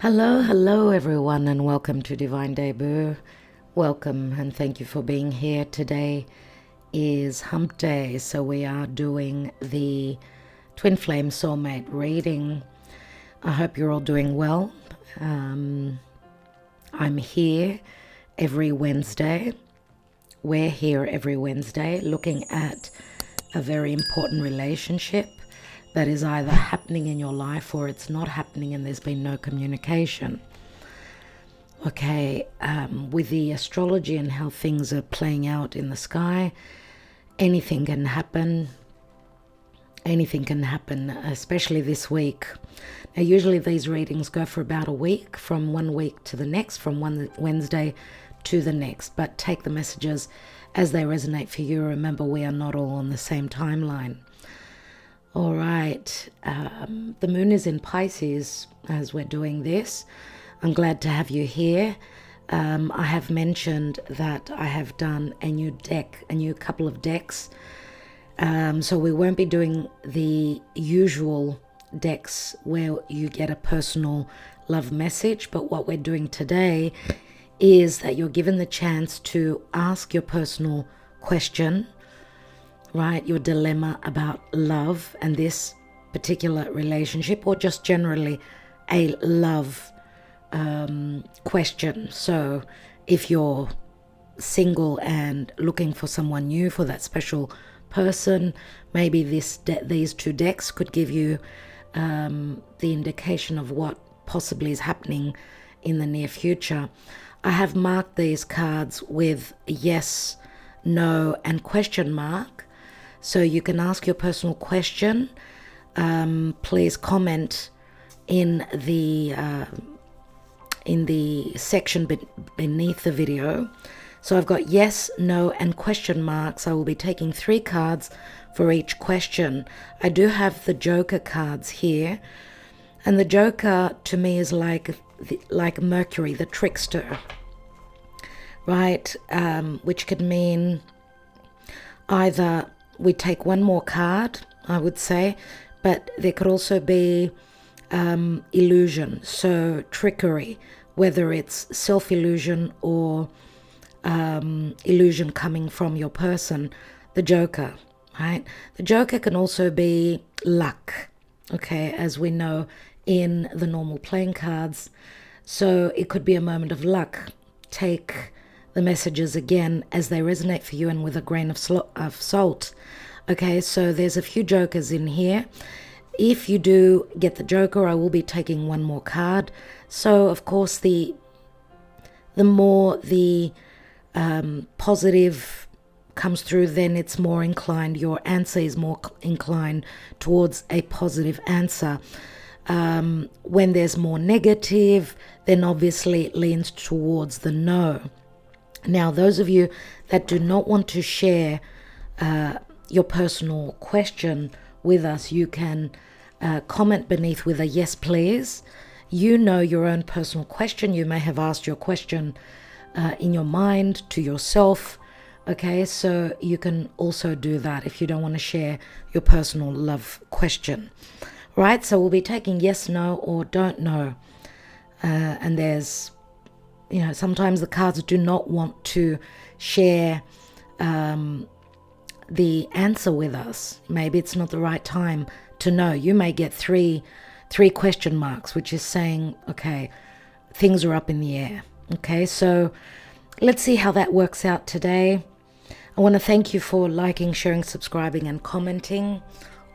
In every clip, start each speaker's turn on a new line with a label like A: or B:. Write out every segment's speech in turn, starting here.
A: Hello everyone, and welcome to Divine Debut. Welcome and thank you for being here. Today is Hump Day, so we are doing the Twin Flame Soulmate reading. I hope you're all doing well. I'm here every Wednesday. We're here every Wednesday looking at a very important relationship that is either happening in your life or it's not happening and there's been no communication. Okay, with the astrology and how things are playing out in the sky, anything can happen. Anything can happen, especially this week. Now, usually these readings go for about a week, from one week to the next, from one Wednesday to the next. But take the messages as they resonate for you. Remember, we are not all on the same timeline. All right, the moon is in Pisces as we're doing this. I'm glad to have you here. I have mentioned that I have done a new couple of decks. So we won't be doing the usual decks where you get a personal love message, but what we're doing today is that you're given the chance to ask your personal question, right? Your dilemma about love and this particular relationship, or just generally a love question. So if you're single and looking for someone new, for that special person, maybe these two decks could give you the indication of what possibly is happening in the near future. I have marked these cards with yes, no, and question mark. So you can ask your personal question. Please comment in the section beneath the video. So I've got yes, no, and question marks. I will be taking 3 cards for each question. I do have the Joker cards here, and the Joker to me is like Mercury, the trickster, right? Which could mean either we take one more card, I would say, but there could also be illusion, so trickery, whether it's self-illusion or illusion coming from your person, the Joker, right? The Joker can also be luck, okay, as we know in the normal playing cards. So it could be a moment of luck. Take the messages again as they resonate for you and with a grain of salt. Okay, so there's a few Jokers in here. If you do get the Joker, I will be taking one more card. So of course the more the positive comes through, then it's more inclined, your answer is more inclined towards a positive answer. When there's more negative, then obviously it leans towards the no. Now, those of you that do not want to share your personal question with us, you can comment beneath with a yes, please. You know your own personal question. You may have asked your question in your mind to yourself. Okay, so you can also do that if you don't want to share your personal love question. Right, so we'll be taking yes, no, or don't know. And there's, sometimes the cards do not want to share the answer with us. Maybe it's not the right time to know. You may get three question marks, which is saying, okay, things are up in the air. Okay, so let's see how that works out today. I want to thank you for liking, sharing, subscribing, and commenting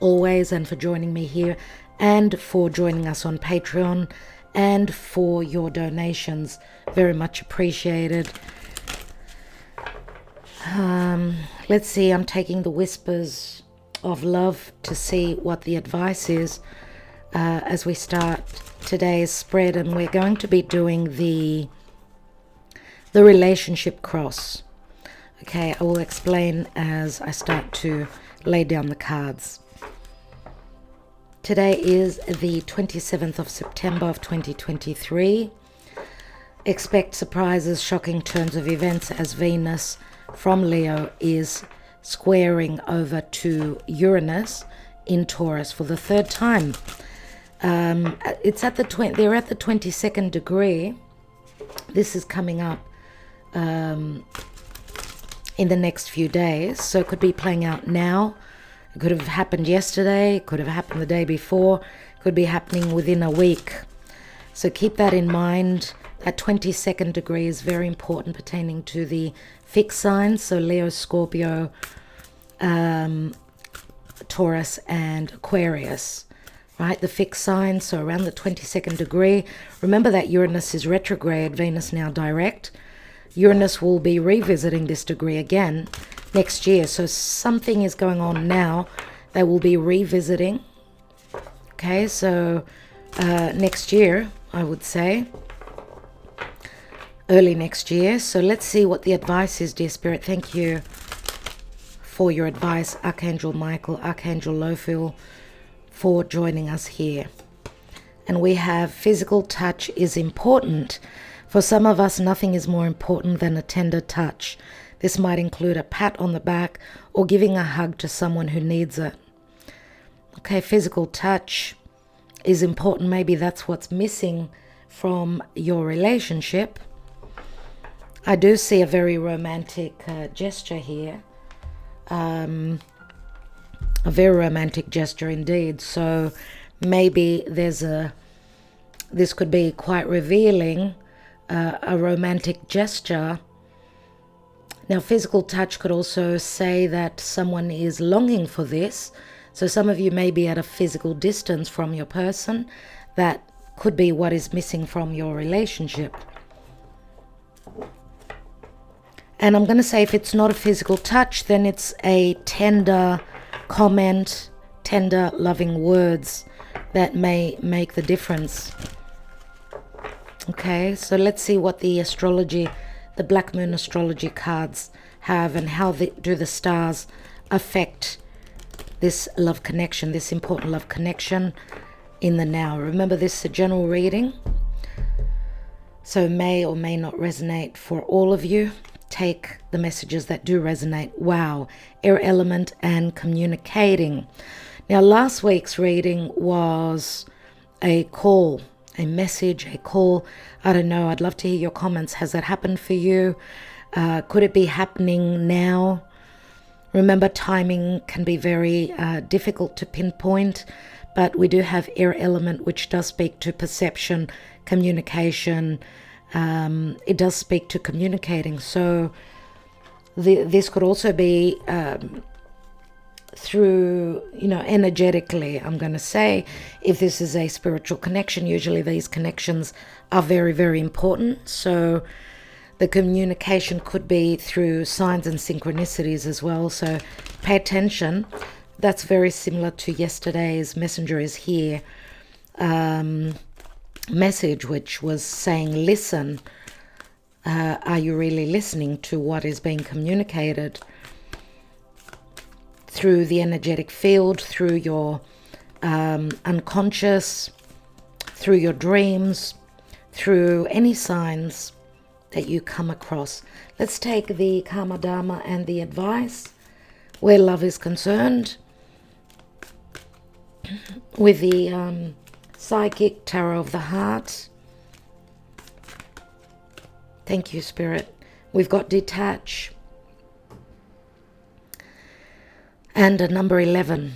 A: always, and for joining me here, and for joining us on Patreon, and for your donations. Very much appreciated. Let's see, I'm taking the Whispers of Love to see what the advice is as we start today's spread, and we're going to be doing the relationship cross. Okay, I will explain as I start to lay down the cards. Today is the 27th of September of 2023. Expect surprises, shocking turns of events as Venus from Leo is squaring over to Uranus in Taurus for the 3rd time. It's at they're at the 22nd degree. This is coming up in the next few days, so it could be playing out now. It could have happened yesterday, it could have happened the day before, it could be happening within a week. So keep that in mind. That 22nd degree is very important pertaining to the fixed signs, so Leo, Scorpio, Taurus and Aquarius, right? The fixed signs, so around the 22nd degree. Remember that Uranus is retrograde, Venus now direct. Uranus will be revisiting this degree again next year. So something is going on now they will be revisiting. Okay, so next year, I would say. Early next year. So let's see what the advice is, dear Spirit. Thank you for your advice, Archangel Michael, Archangel Lophiel, for joining us here. And we have physical touch is important. For some of us, nothing is more important than a tender touch. This might include a pat on the back or giving a hug to someone who needs it. Okay, physical touch is important. Maybe that's what's missing from your relationship. I do see a very romantic gesture here. A very romantic gesture indeed. So maybe this could be quite revealing, a romantic gesture. Now, physical touch could also say that someone is longing for this. So some of you may be at a physical distance from your person. That could be what is missing from your relationship. And I'm going to say if it's not a physical touch, then it's a tender comment, tender loving words that may make the difference. Okay, so let's see what the astrology, the Black Moon astrology cards have and how do the stars affect this love connection, this important love connection in the now. Remember, this is a general reading, so may or may not resonate for all of you. Take the messages that do resonate. Wow, air element and communicating. Now, last week's reading was a call, a message, a call. I don't know. I'd love to hear your comments. Has that happened for you? Could it be happening now? Remember, timing can be very difficult to pinpoint, but we do have air element, which does speak to perception, communication. It does speak to communicating. So this could also be through, energetically, I'm going to say, if this is a spiritual connection, usually these connections are very, very important. So the communication could be through signs and synchronicities as well. So pay attention. That's very similar to yesterday's Messenger is Here message, which was saying, listen. Are you really listening to what is being communicated through the energetic field, through your unconscious, through your dreams, through any signs that you come across? Let's take the Karma Dharma and the advice where love is concerned with the Psychic Tarot of the Heart. Thank you, Spirit. We've got detach and a number 11.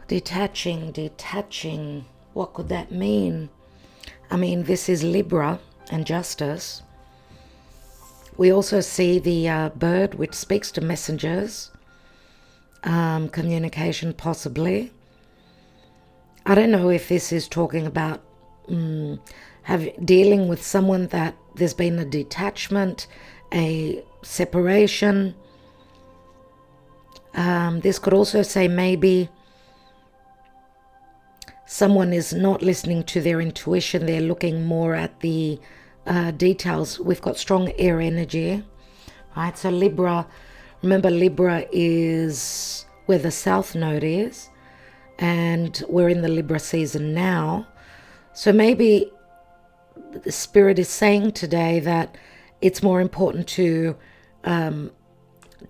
A: Detaching. What could that mean? I mean, this is Libra and justice. We also see the bird, which speaks to messengers. Communication, possibly. I don't know if this is talking about dealing with someone that there's been a detachment, a separation. This could also say maybe someone is not listening to their intuition. They're looking more at the details. We've got strong air energy, right? So Libra, remember Libra is where the South Node is, and we're in the Libra season now. So maybe the Spirit is saying today that it's more important to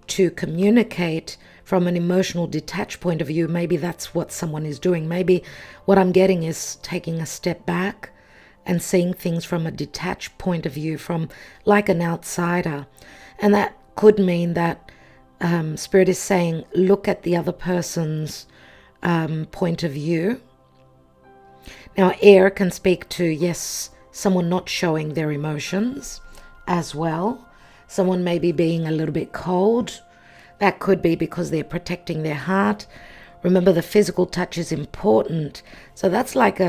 A: to communicate from an emotional detached point of view, maybe that's what someone is doing. Maybe what I'm getting is taking a step back and seeing things from a detached point of view, from like an outsider. And that could mean that Spirit is saying, look at the other person's point of view. Now, air can speak to, yes, someone not showing their emotions as well. Someone may be being a little bit cold. That could be because they're protecting their heart. Remember, the physical touch is important. So that's like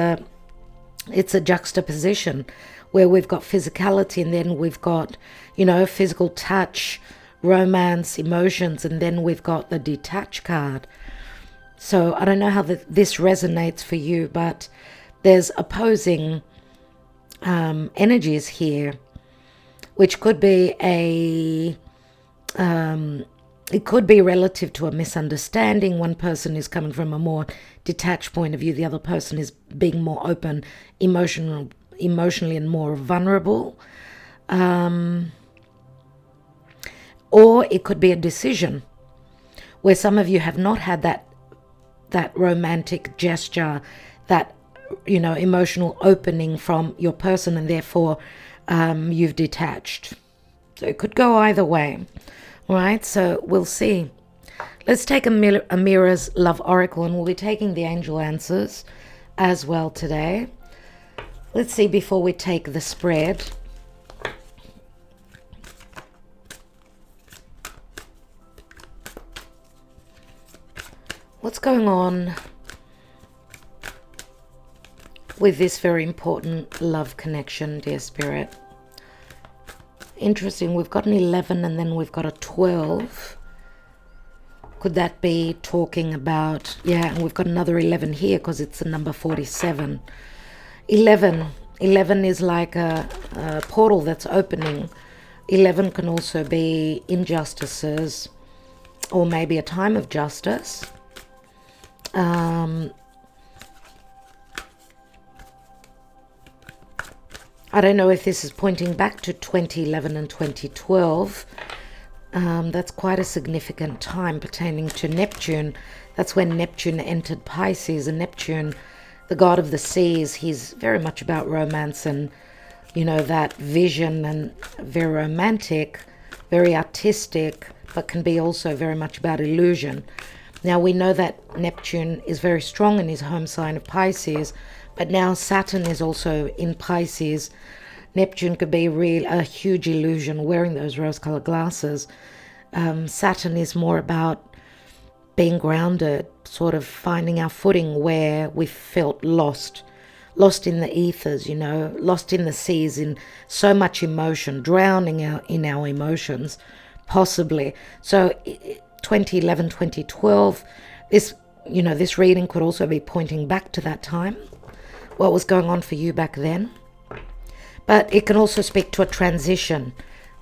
A: it's a juxtaposition where we've got physicality and then we've got, physical touch, romance, emotions, and then we've got the detached card. So I don't know how this resonates for you, but there's opposing energies here, which could be it could be relative to a misunderstanding. One person is coming from a more detached point of view. The other person is being more open, emotionally and more vulnerable. Or it could be a decision where some of you have not had that romantic gesture, that, emotional opening from your person, and therefore you've detached. So it could go either way. All right, so we'll see. Let's take a Mirror's Love Oracle, and we'll be taking the angel answers as well today. Let's see before we take the spread. What's going on with this very important love connection, dear Spirit? Interesting, we've got an 11 and then we've got a 12. Could that be talking about, and we've got another 11 here because it's the number 47. 11 is like a portal that's opening. 11 can also be injustices or maybe a time of justice. I don't know if this is pointing back to 2011 and 2012. That's quite a significant time pertaining to Neptune. That's when Neptune entered Pisces, and Neptune, the god of the seas, he's very much about romance and, that vision, and very romantic, very artistic, but can be also very much about illusion. Now, we know that Neptune is very strong in his home sign of Pisces, but now Saturn is also in Pisces. Neptune could be a huge illusion, wearing those rose-colored glasses. Saturn is more about being grounded, sort of finding our footing where we felt lost in the ethers, lost in the seas, in so much emotion, drowning in our emotions, possibly. So 2011, 2012, this reading could also be pointing back to that time, what was going on for you back then. But it can also speak to a transition,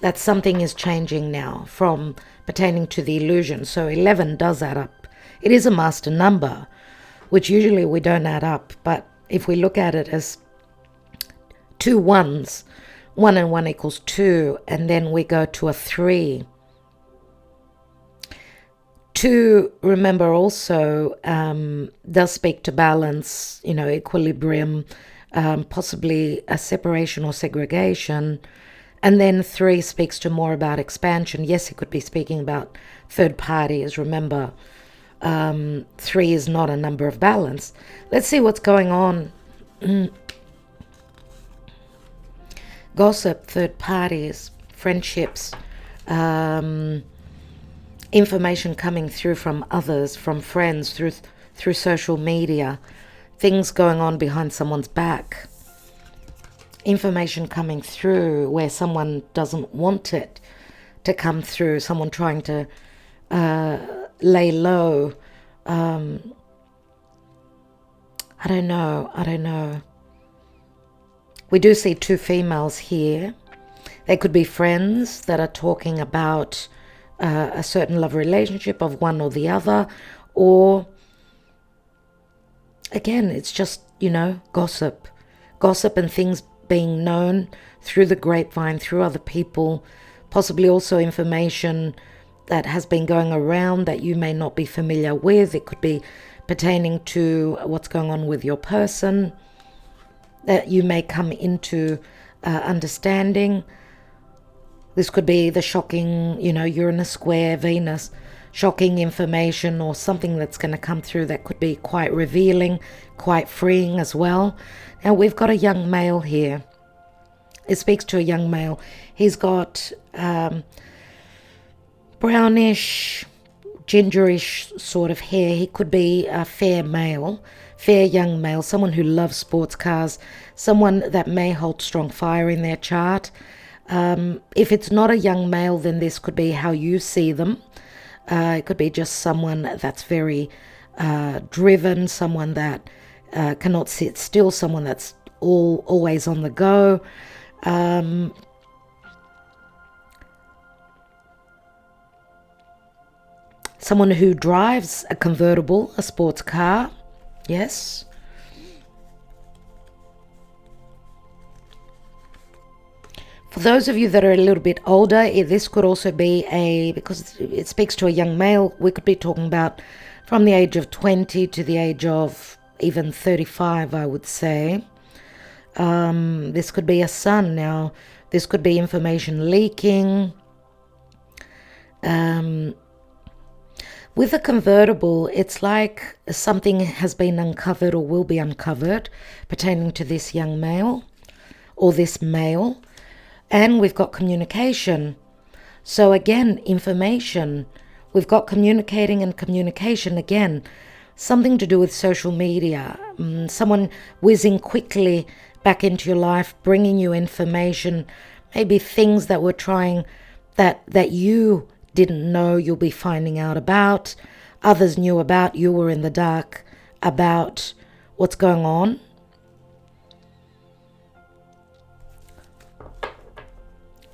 A: that something is changing now from pertaining to the illusion. So 11 does add up. It is a master number, which usually we don't add up. But if we look at it as two ones, 1 and 1 equals 2, and then we go to a 3. 2, remember, also does speak to balance, equilibrium, possibly a separation or segregation. And then 3 speaks to more about expansion. Yes, it could be speaking about third parties. Remember, 3 is not a number of balance. Let's see what's going on. Gossip, third parties, friendships, information coming through from others, from friends, through social media, things going on behind someone's back, information coming through where someone doesn't want it to come through, someone trying to lay low. I don't know. We do see 2 females here. They could be friends that are talking about a certain love relationship of one or the other, or again, it's just, gossip and things being known through the grapevine, through other people, possibly also information that has been going around that you may not be familiar with. It could be pertaining to what's going on with your person that you may come into understanding. This could be the shocking, Uranus square Venus, shocking information or something that's going to come through that could be quite revealing, quite freeing as well. Now we've got a young male here. It speaks to a young male. He's got brownish, gingerish sort of hair. He could be a fair young male, someone who loves sports cars, someone that may hold strong fire in their chart. If it's not a young male, then this could be how you see them. It could be just someone that's very driven, someone that cannot sit still, someone that's always on the go. Someone who drives a convertible, a sports car. Yes. For those of you that are a little bit older, this could also be because it speaks to a young male, we could be talking about from the age of 20 to the age of even 35, I would say. This could be a son. Now, this could be information leaking. With a convertible, it's like something has been uncovered or will be uncovered pertaining to this young male or this male. And we've got communication. So again, information. We've got communicating and communication again. Something to do with social media. Someone whizzing quickly back into your life, bringing you information. Maybe things that we're trying that you didn't know you'll be finding out about. Others knew about. You were in the dark about what's going on.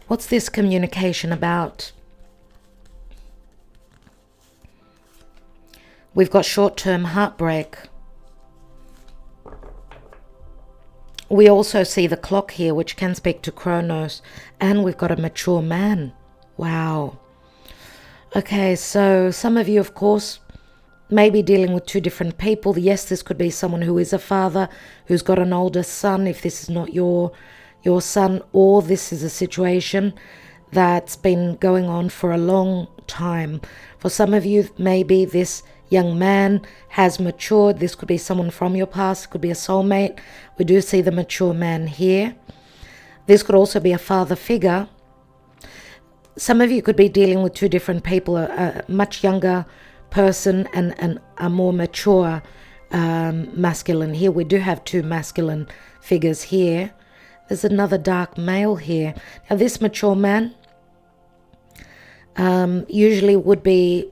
A: What's this communication about? We've got short-term heartbreak. We also see the clock here, which can speak to Chronos. And we've got a mature man. Wow. Okay, so some of you, of course, may be dealing with two different people. Yes, this could be someone who is a father, who's got an older son, if this is not your son, or this is a situation that's been going on for a long time. For some of you, maybe this young man has matured. This could be someone from your past. It could be a soulmate. We do see the mature man here. This could also be a father figure. Some of you could be dealing with two different people, a much younger person and a more mature masculine. Here we do have two masculine figures here. There's another dark male here. Now this mature man usually would be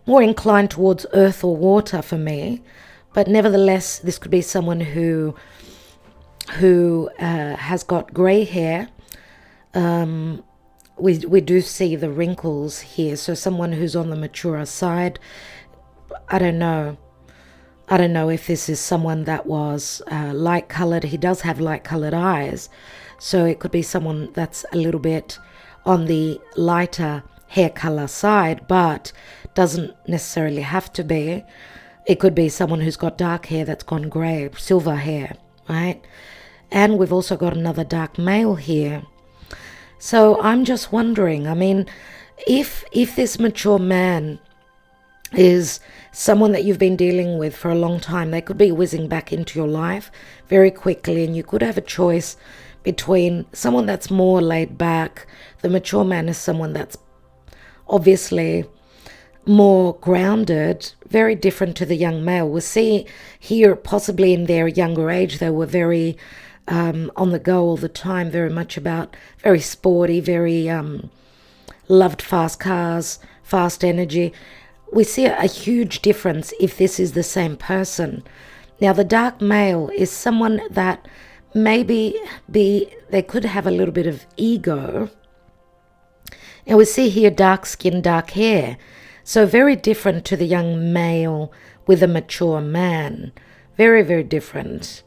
A: more inclined towards earth or water for me, but nevertheless this could be someone who has got grey hair. We do see the wrinkles here, so someone who's on the mature side. I don't know if this is someone that was light-coloured. He does have light-coloured eyes, so it could be someone that's a little bit on the lighter hair colour side, but doesn't necessarily have to be. It could be someone who's got dark hair that's gone grey, silver hair, right? And we've also got another dark male here. So I'm just wondering, I mean, if this mature man is someone that you've been dealing with for a long time, they could be whizzing back into your life very quickly, and you could have a choice between someone that's more laid back. The mature man is someone that's obviously more grounded, very different to the young male. We'll see here, possibly in their younger age, they were very on the go all the time, very sporty, very loved fast cars, fast energy. We see a huge difference if this is the same person. Now, the dark male is someone that maybe they could have a little bit of ego. And we see here dark skin, dark hair. So very different to the young male with a mature man. Very, very different.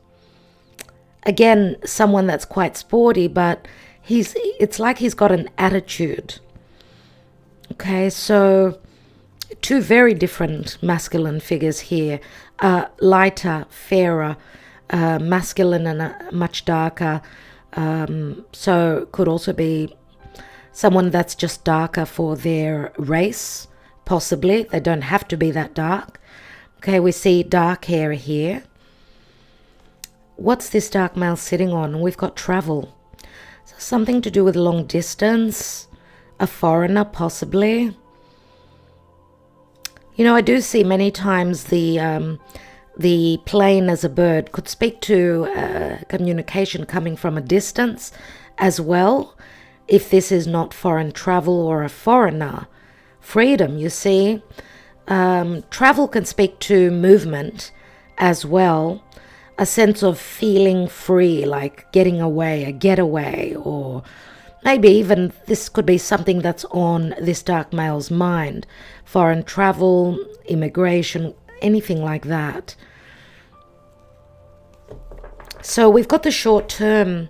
A: Again, someone that's quite sporty, but it's like he's got an attitude. Okay, so two very different masculine figures here. Lighter, fairer, masculine, and much darker. So could also be someone that's just darker for their race, possibly. They don't have to be that dark. Okay, we see dark hair here. What's this dark male sitting on? We've got travel. So something to do with long distance, a foreigner possibly. You know, I do see many times the plane as a bird could speak to communication coming from a distance as well, if this is not foreign travel or a foreigner. Freedom, you see. Travel can speak to movement as well, a sense of feeling free, like getting away, a getaway, or maybe even this could be something that's on this dark male's mind. Foreign travel, immigration, anything like that. So we've got the short-term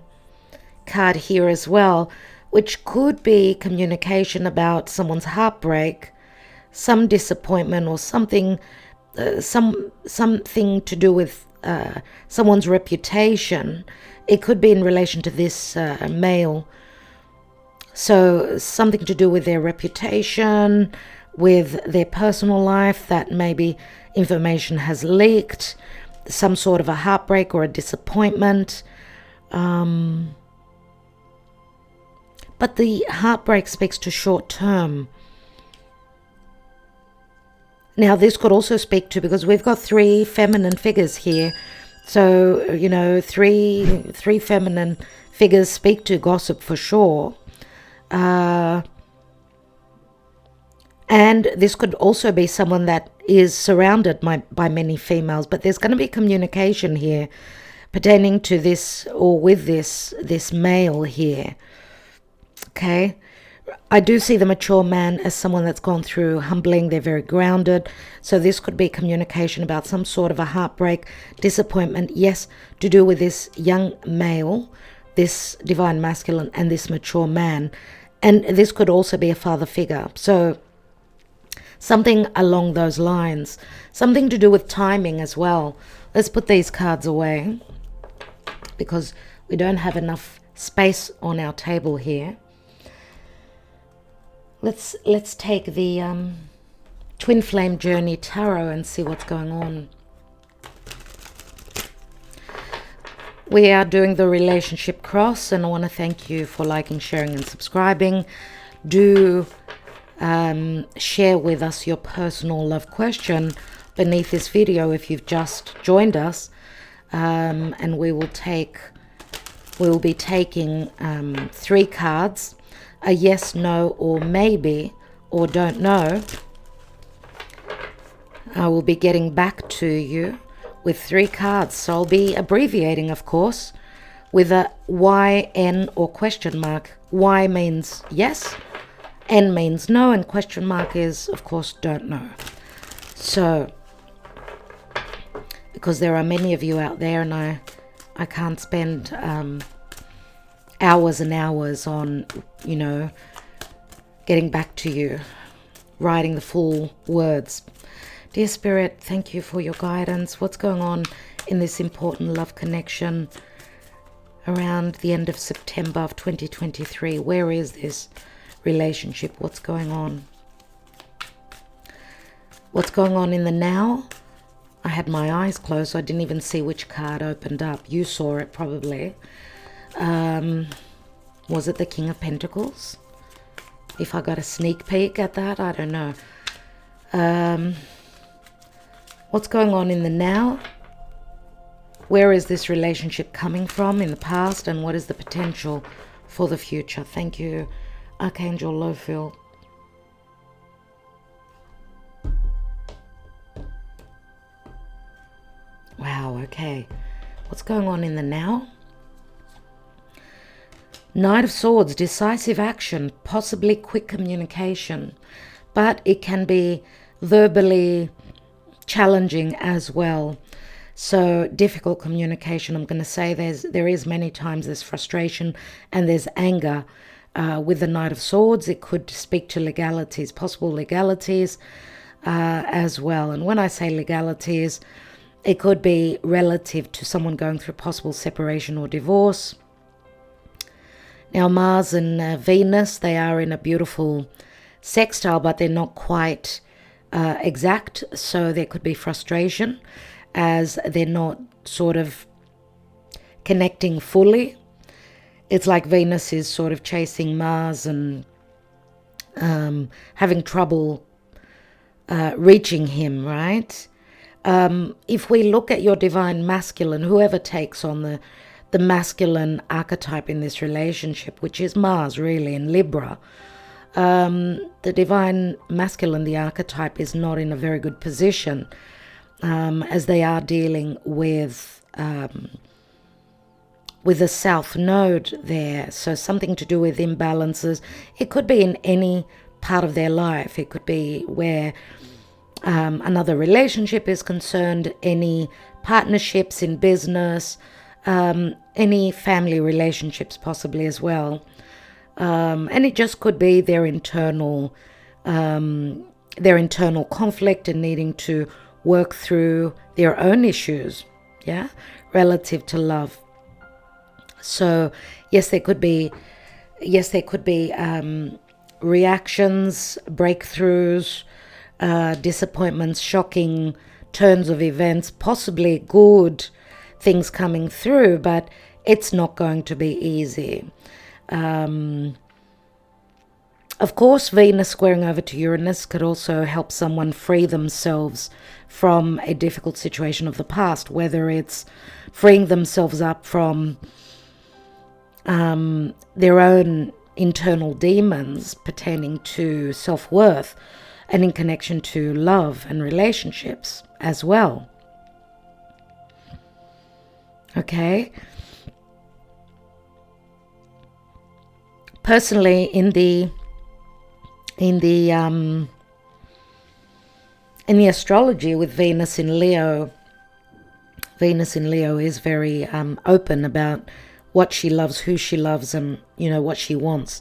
A: card here as well, which could be communication about someone's heartbreak, some disappointment, or something to do with someone's reputation. It could be in relation to this male. So something to do with their reputation, with their personal life, that maybe information has leaked, some sort of a heartbreak or a disappointment. But the heartbreak speaks to short term. Now this could also speak to, because we've got three feminine figures here. So, you know, three feminine figures speak to gossip for sure. And this could also be someone that is surrounded by many females, but there's going to be communication here pertaining to this or with this male here. Okay, I do see the mature man as someone that's gone through humbling. They're very grounded. So this could be communication about some sort of a heartbreak, disappointment. Yes, to do with this young male, this divine masculine, and this mature man. And this could also be a father figure. So something along those lines. Something to do with timing as well. Let's put these cards away because we don't have enough space on our table here. Let's take the Twin Flame Journey Tarot and see what's going on. We are doing the relationship cross, and I want to thank you for liking, sharing, and subscribing. Do share with us your personal love question beneath this video if you've just joined us, and we will be taking 3 cards. A yes, no, or maybe, or don't know. I will be getting back to you with 3 cards. So I'll be abbreviating, of course, with a Y, N, or question mark. Y means yes, N means no, and question mark is, of course, don't know. So, because there are many of you out there, and I can't spend hours and hours on, you know, getting back to you, writing the full words. Dear Spirit, thank you for your guidance. What's going on in this important love connection around the end of September of 2023? Where is this relationship? What's going on? What's going on in the now? I had my eyes closed, so I didn't even see which card opened up. You saw it probably. Was it the King of Pentacles? If I got a sneak peek at that, I don't know. What's going on in the now? Where is this relationship coming from in the past, and what is the potential for the future? Thank you, Archangel Lowfield. Wow, okay. What's going on in the now? Knight of Swords, decisive action, possibly quick communication, but it can be verbally challenging as well. So difficult communication. I'm going to say there is many times there's frustration and there's anger with the Knight of Swords, it could speak to legalities, possible legalities as well. And when I say legalities, it could be relative to someone going through possible separation or divorce. Now, Mars and Venus, they are in a beautiful sextile, but they're not quite exact. So there could be frustration as they're not sort of connecting fully. It's like Venus is sort of chasing Mars and having trouble reaching him, right? If we look at your divine masculine, whoever takes on the masculine archetype in this relationship, which is Mars really in Libra, the divine masculine, the archetype, is not in a very good position as they are dealing with the South Node there. So something to do with imbalances. It could be in any part of their life. It could be where another relationship is concerned, any partnerships in business, any family relationships possibly as well. And it just could be their internal conflict and needing to work through their own issues, yeah, relative to love. So yes, there could be reactions, breakthroughs, disappointments, shocking turns of events, possibly good things coming through, but it's not going to be easy. Of course, Venus squaring over to Uranus could also help someone free themselves from a difficult situation of the past, whether it's freeing themselves up from their own internal demons pertaining to self-worth and in connection to love and relationships as well. Okay. Personally, in the astrology with Venus in Leo is very open about what she loves, who she loves, and what she wants.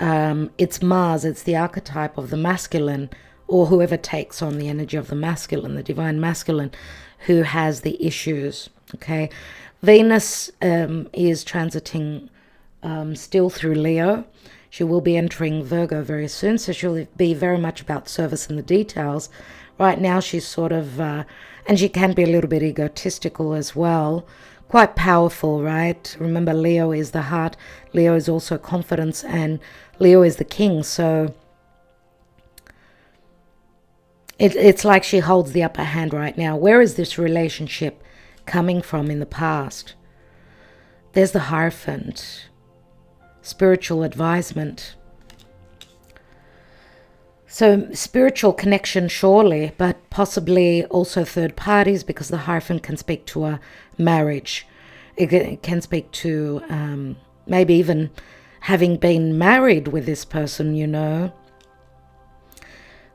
A: It's Mars, it's the archetype of the masculine, or whoever takes on the energy of the masculine, the divine masculine, who has the issues. Okay, Venus is transiting still through Leo. She will be entering Virgo very soon, so she'll be very much about service and the details. Right now she's sort of, and she can be a little bit egotistical as well, quite powerful, right? Remember, Leo is the heart, Leo is also confidence, and Leo is the king, so it's like she holds the upper hand right now. Where is this relationship coming from in the past? There's the Hierophant. Spiritual advisement. So spiritual connection surely, but possibly also third parties, because the Hierophant can speak to a marriage. It can speak to maybe even having been married with this person,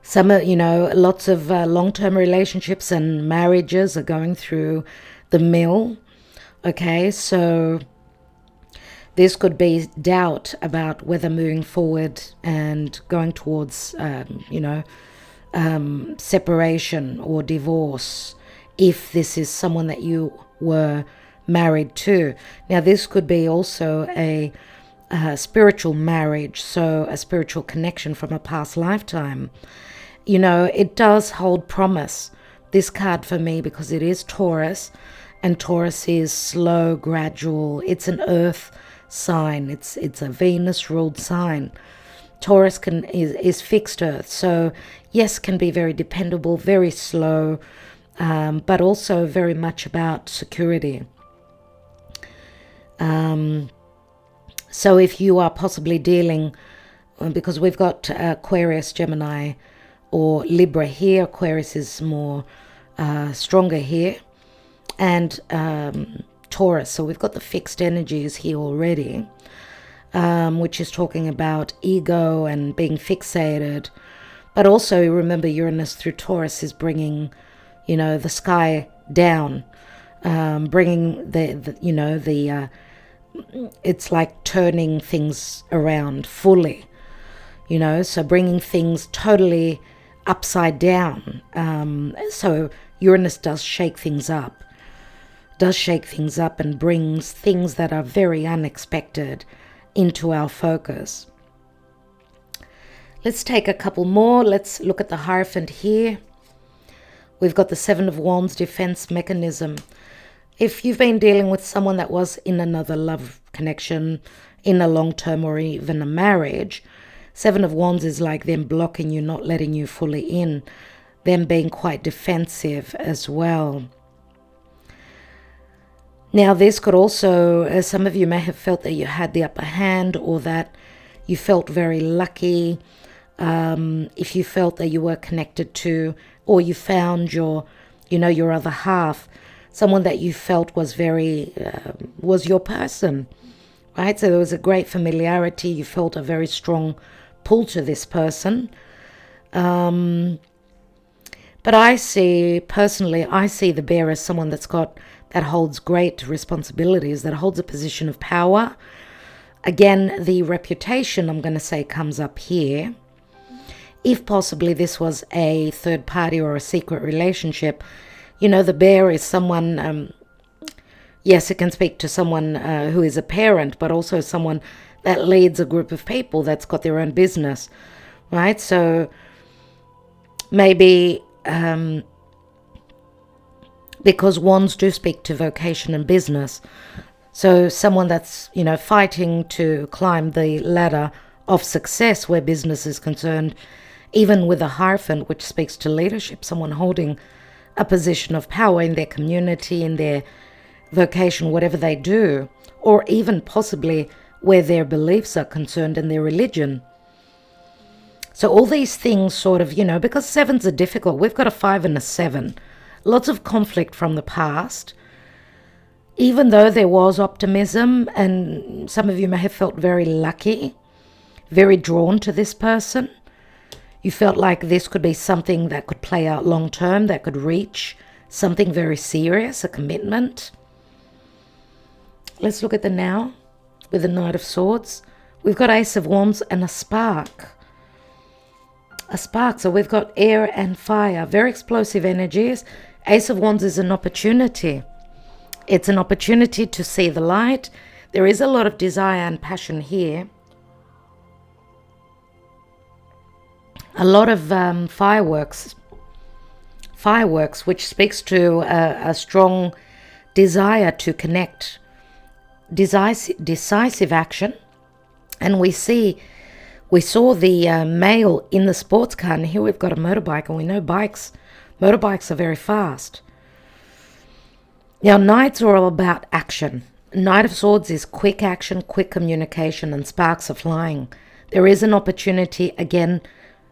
A: Some, lots of long-term relationships and marriages are going through the mill. Okay, so this could be doubt about whether moving forward and going towards, separation or divorce, if this is someone that you were married to. Now, this could be also a spiritual marriage, so a spiritual connection from a past lifetime. It does hold promise, this card for me, because it is Taurus, and Taurus is slow, gradual. It's an earth sign. It's a Venus ruled sign. Taurus is fixed earth, so yes, can be very dependable, very slow, but also very much about security. So if you are possibly dealing, because we've got Aquarius, Gemini, or Libra here, Aquarius is more stronger here, and Taurus. So we've got the fixed energies here already, which is talking about ego and being fixated. But also remember, Uranus through Taurus is bringing, the sky down, bringing the it's like turning things around fully, you know, so bringing things totally upside down. So Uranus does shake things up, and brings things that are very unexpected into our focus. Let's take a couple more. Let's look at the Hierophant here. We've got the Seven of Wands, defense mechanism. If you've been dealing with someone that was in another love connection, in a long-term or even a marriage, Seven of Wands is like them blocking you, not letting you fully in, them being quite defensive as well. Now, this could also, some of you may have felt that you had the upper hand, or that you felt very lucky. If you felt that you were connected to, or you found your other half, someone that you felt was was your person, right? So there was a great familiarity. You felt a very strong pull to this person. But I see the Bear as someone that holds great responsibilities, that holds a position of power. Again, the reputation, I'm going to say, comes up here. If possibly this was a third party or a secret relationship, the Bear is someone, yes, it can speak to someone who is a parent, but also someone that leads a group of people that's got their own business, right? So maybe because wands do speak to vocation and business, so someone that's, fighting to climb the ladder of success where business is concerned, even with a Hierophant, which speaks to leadership, someone holding a position of power in their community, in their vocation, whatever they do, or even possibly where their beliefs are concerned and their religion. So all these things sort of, because sevens are difficult. We've got a 5 and a 7. Lots of conflict from the past. Even though there was optimism, and some of you may have felt very lucky, very drawn to this person. You felt like this could be something that could play out long term, that could reach something very serious, a commitment. Let's look at the now with the Knight of Swords. We've got Ace of Wands and a spark. A spark, so we've got air and fire, very explosive energies. Ace of Wands is an opportunity. It's an opportunity to see the light. There is a lot of desire and passion here. A lot of fireworks, which speaks to a strong desire to connect, decisive action. And we saw the male in the sports car, and here we've got a motorbike, and we know motorbikes are very fast. Now, Knights are all about action. Knight of Swords is quick action, quick communication, and sparks are flying. There is an opportunity, again,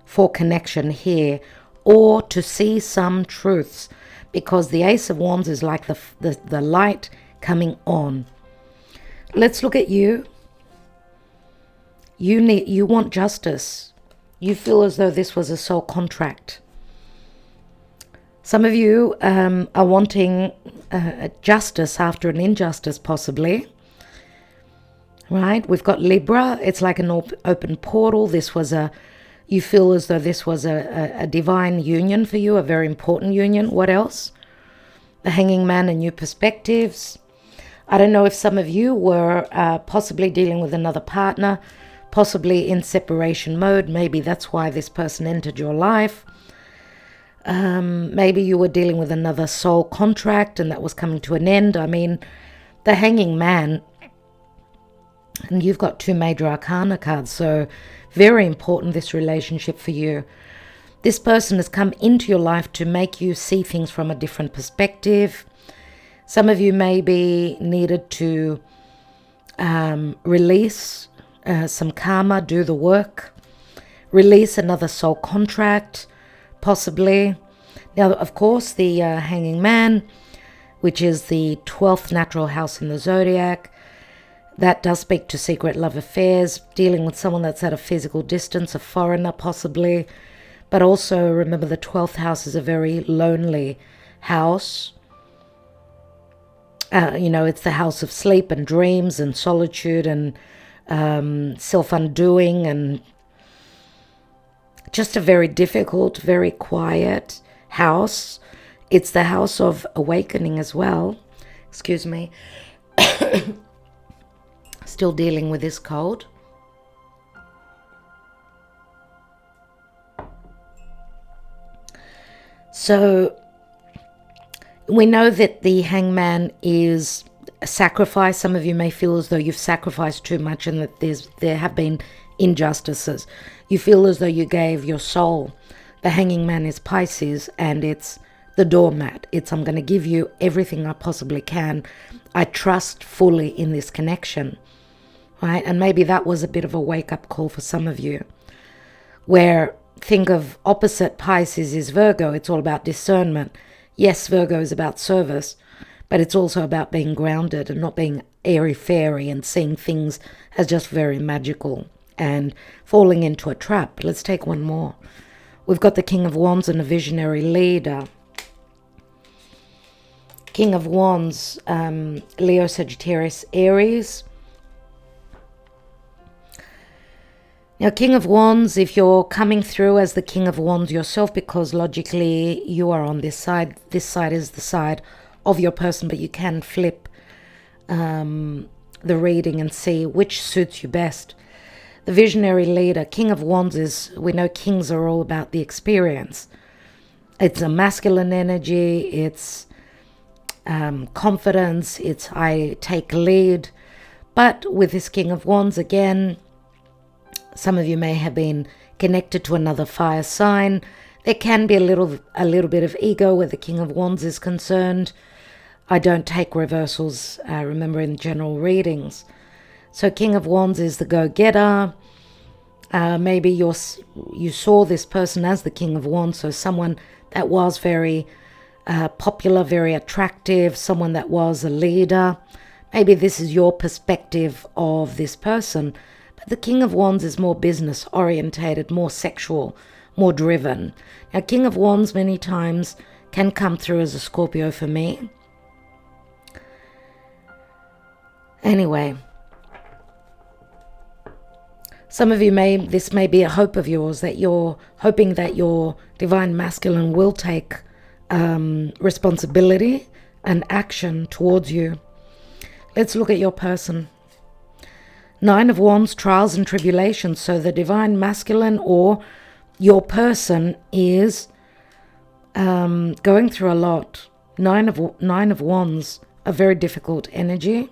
A: for connection here, or to see some truths, because the Ace of Wands is like the light coming on. Let's look at you. You want justice. You feel as though this was a soul contract. Some of you are wanting justice after an injustice, possibly. Right? We've got Libra. It's like an open portal. You feel as though this was a divine union for you, a very important union. What else? The Hanging Man and new perspectives. I don't know if some of you were possibly dealing with another partner, possibly in separation mode. Maybe that's why this person entered your life. Maybe you were dealing with another soul contract and that was coming to an end. I mean, the Hanging Man, and you've got 2 major arcana cards, so very important, this relationship for you. This person has come into your life to make you see things from a different perspective. Some of you maybe needed to release some karma, do the work, release another soul contract, possibly. Now, of course, the Hanging Man, which is the 12th natural house in the zodiac, that does speak to secret love affairs, dealing with someone that's at a physical distance, a foreigner possibly. But also remember, the 12th house is a very lonely house. It's the house of sleep and dreams and solitude and self-undoing, and just a very difficult, very quiet house. It's the house of awakening as well. Excuse me. Still dealing with this cold. So we know that the hangman is a sacrifice. Some of you may feel as though you've sacrificed too much and that there have been injustices. You feel as though you gave your soul. The hanging man is Pisces, and it's the doormat. It's, I'm going to give you everything I possibly can. I trust fully in this connection, right? And maybe that was a bit of a wake-up call for some of you, where think of opposite Pisces is Virgo. It's all about discernment. Yes, Virgo is about service, but it's also about being grounded and not being airy-fairy and seeing things as just very magical and falling into a trap. Let's take one more. We've got the King of Wands and a visionary leader. King of Wands, Leo, Sagittarius, Aries. Now, King of Wands, if you're coming through as the King of Wands yourself, because logically you are on this side is the side of your person, but you can flip the reading and see which suits you best. The visionary leader, King of Wands, is, we know kings are all about the experience. It's a masculine energy, it's confidence, it's I take lead. But with this King of Wands, again, some of you may have been connected to another fire sign. There can be a little bit of ego where the King of Wands is concerned. I don't take reversals, remember, in general readings. So King of Wands is the go-getter. Maybe you saw this person as the King of Wands, so someone that was very popular, very attractive, someone that was a leader. Maybe this is your perspective of this person. But the King of Wands is more business orientated, more sexual, more driven. Now, King of Wands many times can come through as a Scorpio for me. Anyway, some of you this may be a hope of yours, that you're hoping that your divine masculine will take responsibility and action towards you. Let's look at your person. 9 of Wands, trials and tribulations. So the divine masculine or your person is going through a lot. 9 of Wands, a very difficult energy.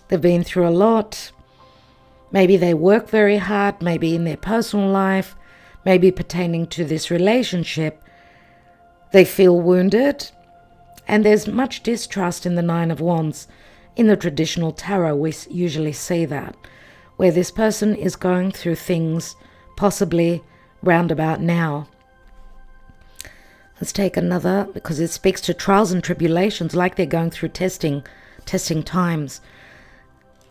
A: They've been through a lot. Maybe they work very hard, maybe in their personal life, maybe pertaining to this relationship. They feel wounded, and there's much distrust in the 9 of Wands. In the traditional tarot, we usually see that, where this person is going through things possibly roundabout now. Let's take another, because it speaks to trials and tribulations, like they're going through testing times.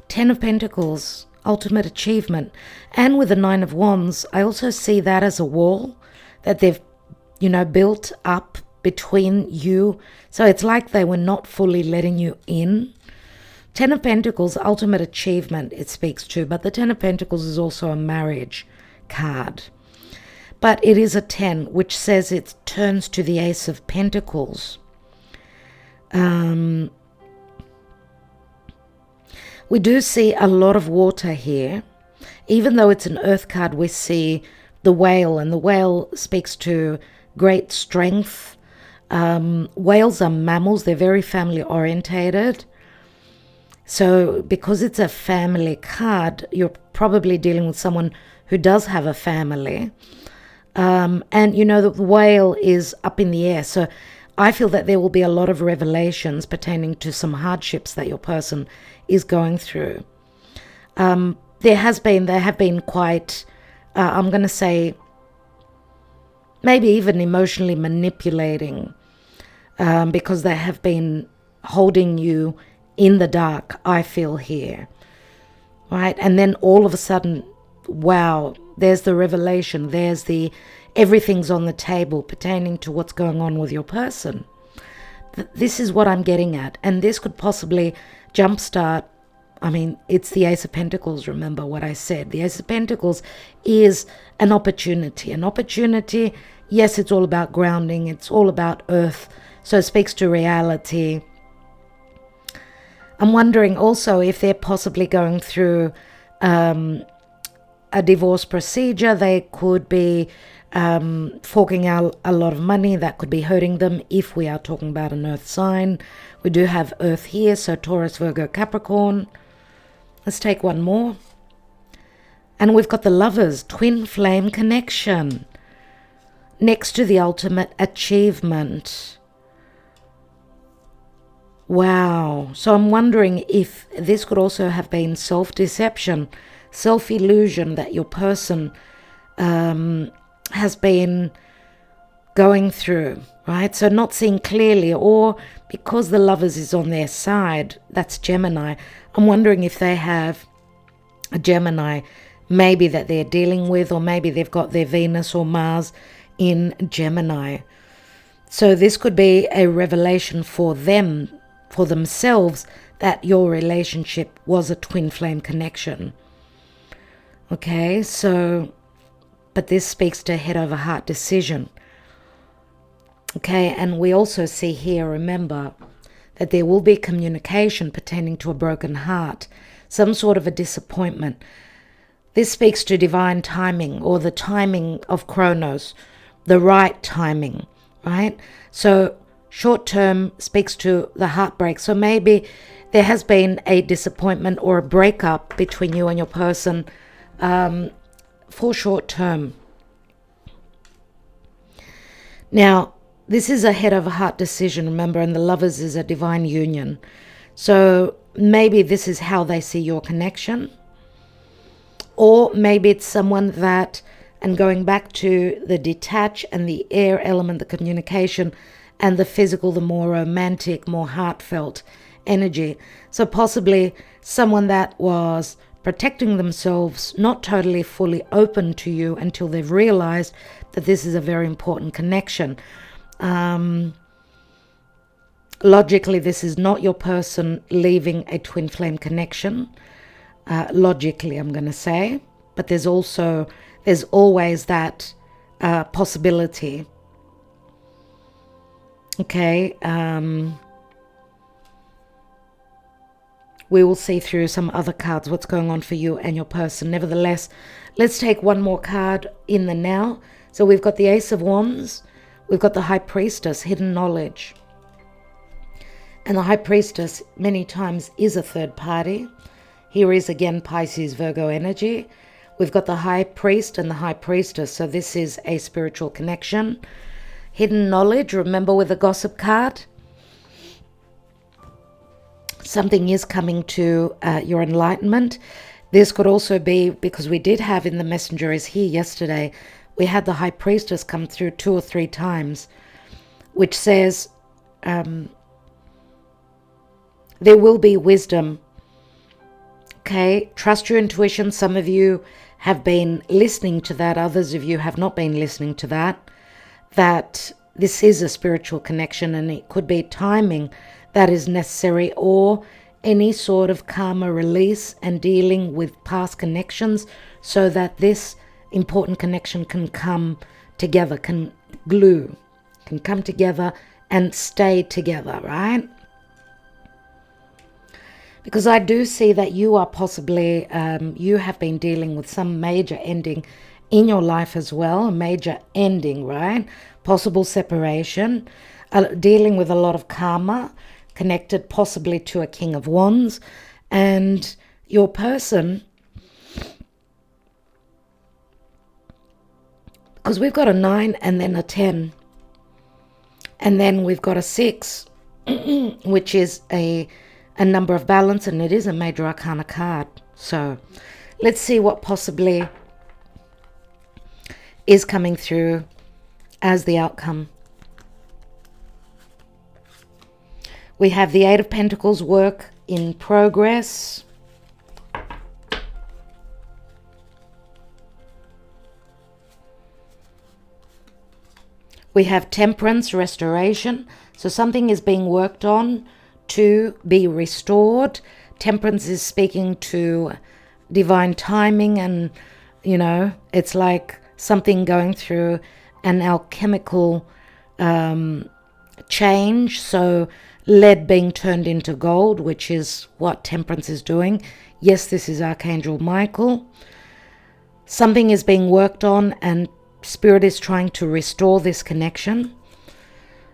A: 10 of Pentacles, ultimate achievement. And with the 9 of Wands, I also see that as a wall that they've, built up between you. So it's like they were not fully letting you in. 10 of Pentacles, ultimate achievement it speaks to, but the 10 of Pentacles is also a marriage card. But it is a 10, which says it turns to the Ace of Pentacles. We do see a lot of water here. Even though it's an earth card, we see the whale, and the whale speaks to great strength. Whales are mammals. They're very family orientated. So because it's a family card, you're probably dealing with someone who does have a family. And the whale is up in the air. So I feel that there will be a lot of revelations pertaining to some hardships that your person is going through. They have been quite, I'm going to say, maybe even emotionally manipulating, because they have been holding you in the dark, I feel here, right? And then all of a sudden, wow, there's the revelation, everything's on the table pertaining to what's going on with your person. this is what I'm getting at. And this could possibly jumpstart. I mean, it's the Ace of Pentacles, remember what I said. The Ace of Pentacles is an opportunity. An opportunity, yes, it's all about grounding. It's all about earth. So it speaks to reality. I'm wondering also if they're possibly going through a divorce procedure. They could be forking out a lot of money. That could be hurting them if we are talking about an earth sign. We do have earth here, so Taurus, Virgo, Capricorn. Let's take one more. And we've got the Lovers, twin flame connection. Next to the ultimate achievement. Wow. So I'm wondering if this could also have been self-deception, self-illusion that your person has been going through, right? So not seeing clearly, or because the Lovers is on their side, that's Gemini. I'm wondering if they have a Gemini maybe that they're dealing with, or maybe they've got their Venus or Mars in Gemini. So this could be a revelation for them, for themselves, that your relationship was a twin flame connection. Okay, so, but this speaks to head over heart decision. Okay, and we also see here, remember, that there will be communication pertaining to a broken heart, some sort of a disappointment. This speaks to divine timing, or the timing of Chronos, the right timing, right? So short term speaks to the heartbreak. So maybe there has been a disappointment or a breakup between you and your person for short term. Now, this is a head over heart decision, remember, and the Lovers is a divine union. So maybe this is how they see your connection. Or maybe it's someone that, and going back to the detach and the air element, the communication, and the physical, the more romantic, more heartfelt energy. So possibly someone that was protecting themselves, not totally fully open to you until they've realized that this is a very important connection. Logically, this is not your person leaving a twin flame connection. Logically, I'm going to say, but there's always that possibility. Okay, we will see through some other cards what's going on for you and your person. Nevertheless, let's take one more card in the now. So we've got the Ace of Wands, we've got the High Priestess, hidden knowledge. And the High Priestess many times is a third party. Here is again Pisces, Virgo energy. We've got the High Priest and the High Priestess. So this is a spiritual connection. Hidden knowledge, remember with the Gossip card. Something is coming to your enlightenment. This could also be, because we did have in the Messenger is here yesterday, we had the High Priestess come through 2 or 3 times, which says there will be wisdom. Okay, trust your intuition. Some of you have been listening to that. Others of you have not been listening to that. That this is a spiritual connection, and it could be timing that is necessary, or any sort of karma release and dealing with past connections, so that this important connection can come together, can come together and stay together, right? Because I do see that you are possibly, you have been dealing with some major ending in your life as well, a major ending, right? Possible separation, dealing with a lot of karma, connected possibly to a King of Wands, and your person, because we've got a 9 and then a 10, and then we've got a 6, which is a number of balance, and it is a major arcana card. So let's see what possibly is coming through as the outcome. We have the 8 of Pentacles, work in progress. We have temperance, restoration. So something is being worked on to be restored. Temperance is speaking to divine timing, and, you know, it's like something going through an alchemical change. So lead being turned into gold, which is what temperance is doing. Yes, this is Archangel Michael. Something is being worked on, and Spirit is trying to restore this connection.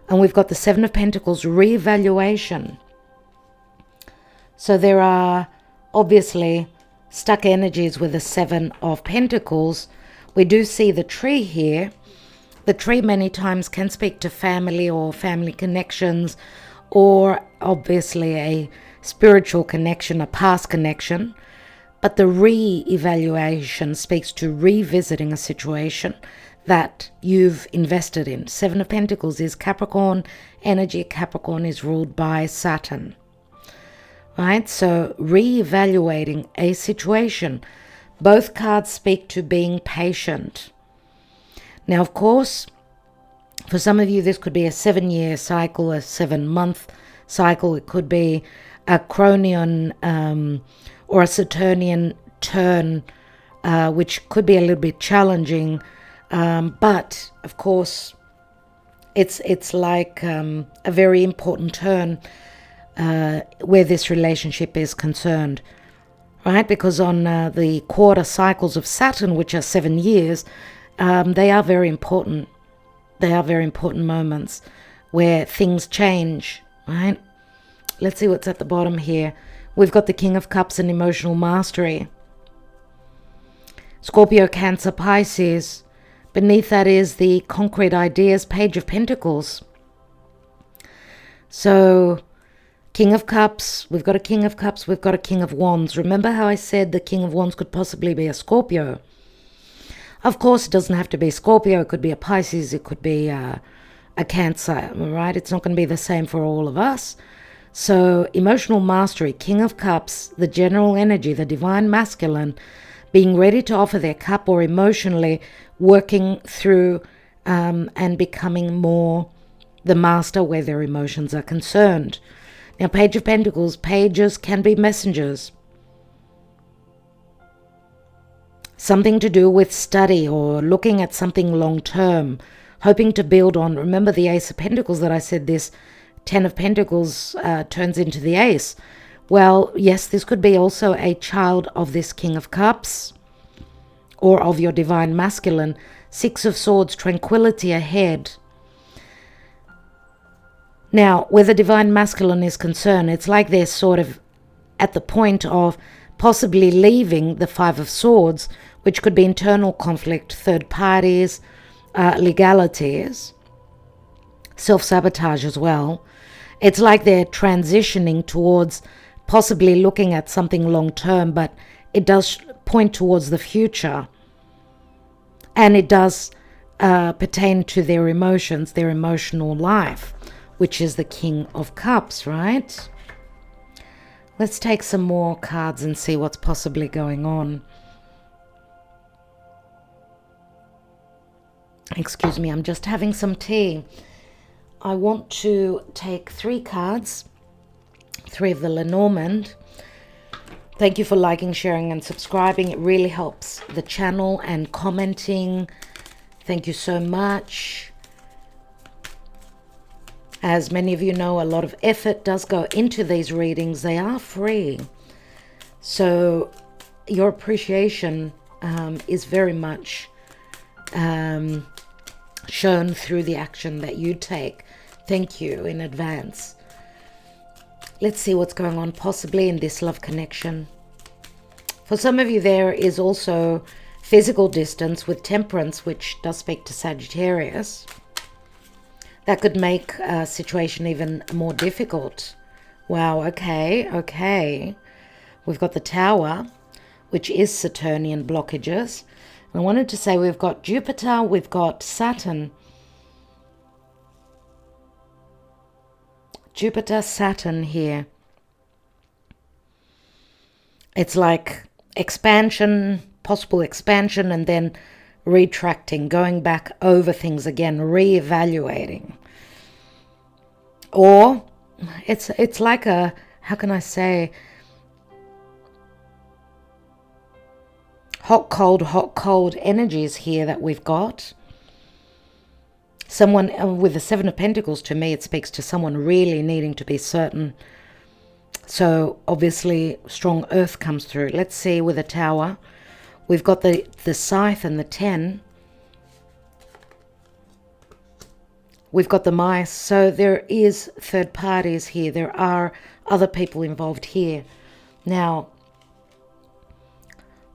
A: And we've got the Seven of Pentacles, reevaluation. So there are obviously stuck energies with the Seven of Pentacles. We do see the tree here. The tree many times can speak to family or family connections, or obviously a spiritual connection, a past connection. But the re-evaluation speaks to revisiting a situation that you've invested in. Seven of Pentacles is Capricorn energy. Capricorn is ruled by Saturn. Right? So re-evaluating a situation. Both cards speak to being patient. Now, of course, for some of you, this could be a 7-year cycle, a 7-month cycle. It could be a Cronian or a Saturnian turn, which could be a little bit challenging. But, of course, it's like a very important turn where this relationship is concerned. Right? Because on the quarter cycles of Saturn, which are 7 years, they are very important. They are very important moments where things change, right? Let's see what's at the bottom here. We've got the King of Cups and emotional mastery. Scorpio, Cancer, Pisces. Beneath that is the concrete ideas, Page of Pentacles. So, King of Cups, we've got a King of Cups, we've got a King of Wands. Remember how I said the King of Wands could possibly be a Scorpio? Of course, it doesn't have to be Scorpio. It could be a Pisces. It could be a Cancer, right? It's not going to be the same for all of us. So, emotional mastery, King of Cups, the general energy, the divine masculine, being ready to offer their cup, or emotionally working through and becoming more the master where their emotions are concerned. Now, Page of Pentacles, pages can be messengers. Something to do with study or looking at something long term, hoping to build on. Remember the Ace of Pentacles that I said this 10 of Pentacles turns into the Ace. Well, yes, this could be also a child of this King of Cups or of your divine masculine. Six of Swords, tranquility ahead. Now, where the divine masculine is concerned, it's like they're sort of at the point of possibly leaving the Five of Swords, which could be internal conflict, third parties, legalities, self-sabotage as well. It's like they're transitioning towards possibly looking at something long-term, but it does point towards the future. And it does pertain to their emotions, their emotional life, which is the King of Cups, right? Let's take some more cards and see what's possibly going on. Excuse me, I'm just having some tea. I want to take 3 cards, 3 of the Lenormand. Thank you for liking, sharing, and subscribing. It really helps the channel, and commenting. Thank you so much. As many of you know, a lot of effort does go into these readings. They are free. So your appreciation is very much shown through the action that you take. Thank you in advance. Let's see what's going on possibly in this love connection. For some of you, there is also physical distance with Temperance, which does speak to Sagittarius. That could make a situation even more difficult. Wow, okay. We've got the Tower, which is Saturnian blockages. I wanted to say we've got Jupiter, we've got Saturn. Jupiter, Saturn here. It's like expansion, possible expansion, and then retracting, going back over things again, re-evaluating. Or it's like a, how can I say, hot, cold energies here that we've got. Someone with the Seven of Pentacles, to me, it speaks to someone really needing to be certain. So obviously strong earth comes through. Let's see with the Tower. We've got the Scythe and the 10. We've got the Mice. So there is third parties here. There are other people involved here. Now,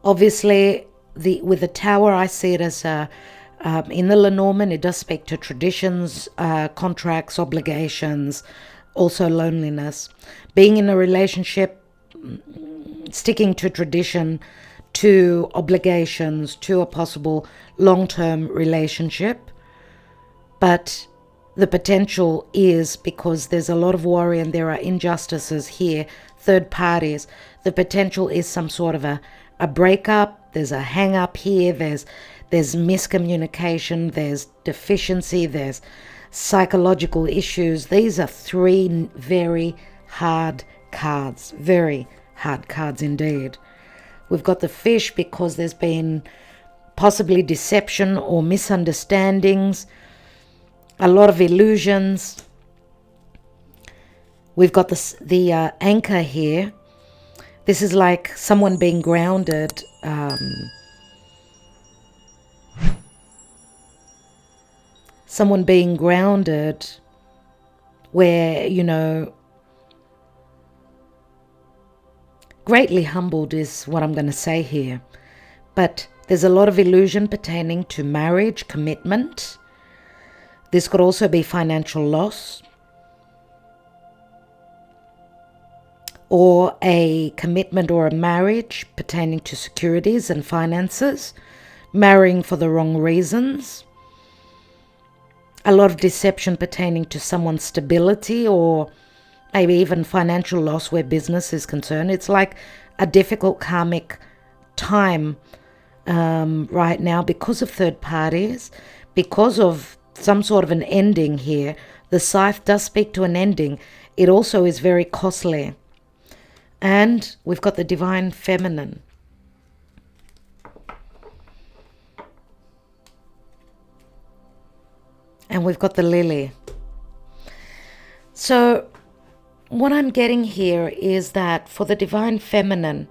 A: obviously, with the Tower, I see it as in the Lenormand, it does speak to traditions, contracts, obligations, also loneliness. Being in a relationship, sticking to tradition, to obligations, to a possible long-term relationship. But the potential is, because there's a lot of worry and there are injustices here, third parties, the potential is some sort of a breakup. There's a hang-up here. There's miscommunication. There's deficiency. There's psychological issues. These are three very hard cards. Very hard cards indeed. We've got the Fish because there's been possibly deception or misunderstandings. A lot of illusions. We've got the Anchor here. This is like someone being grounded. Someone being grounded where, you know, greatly humbled is what I'm going to say here. But there's a lot of illusion pertaining to marriage, commitment. This could also be financial loss, or a commitment or a marriage pertaining to securities and finances, marrying for the wrong reasons. A lot of deception pertaining to someone's stability, or maybe even financial loss where business is concerned. It's like a difficult karmic time right now because of third parties, because of some sort of an ending here. The Scythe does speak to an ending. It also is very costly. And we've got the Divine Feminine. And we've got the Lily. So what I'm getting here is that for the Divine Feminine,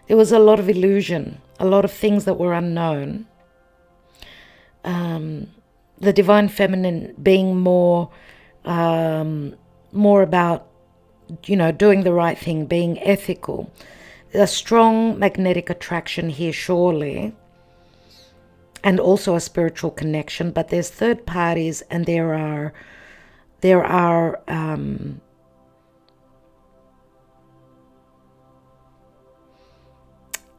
A: there was a lot of illusion, a lot of things that were unknown. The Divine Feminine being more about, you know, doing the right thing, being ethical. A strong magnetic attraction here, surely, and also a spiritual connection. But there's third parties, and there are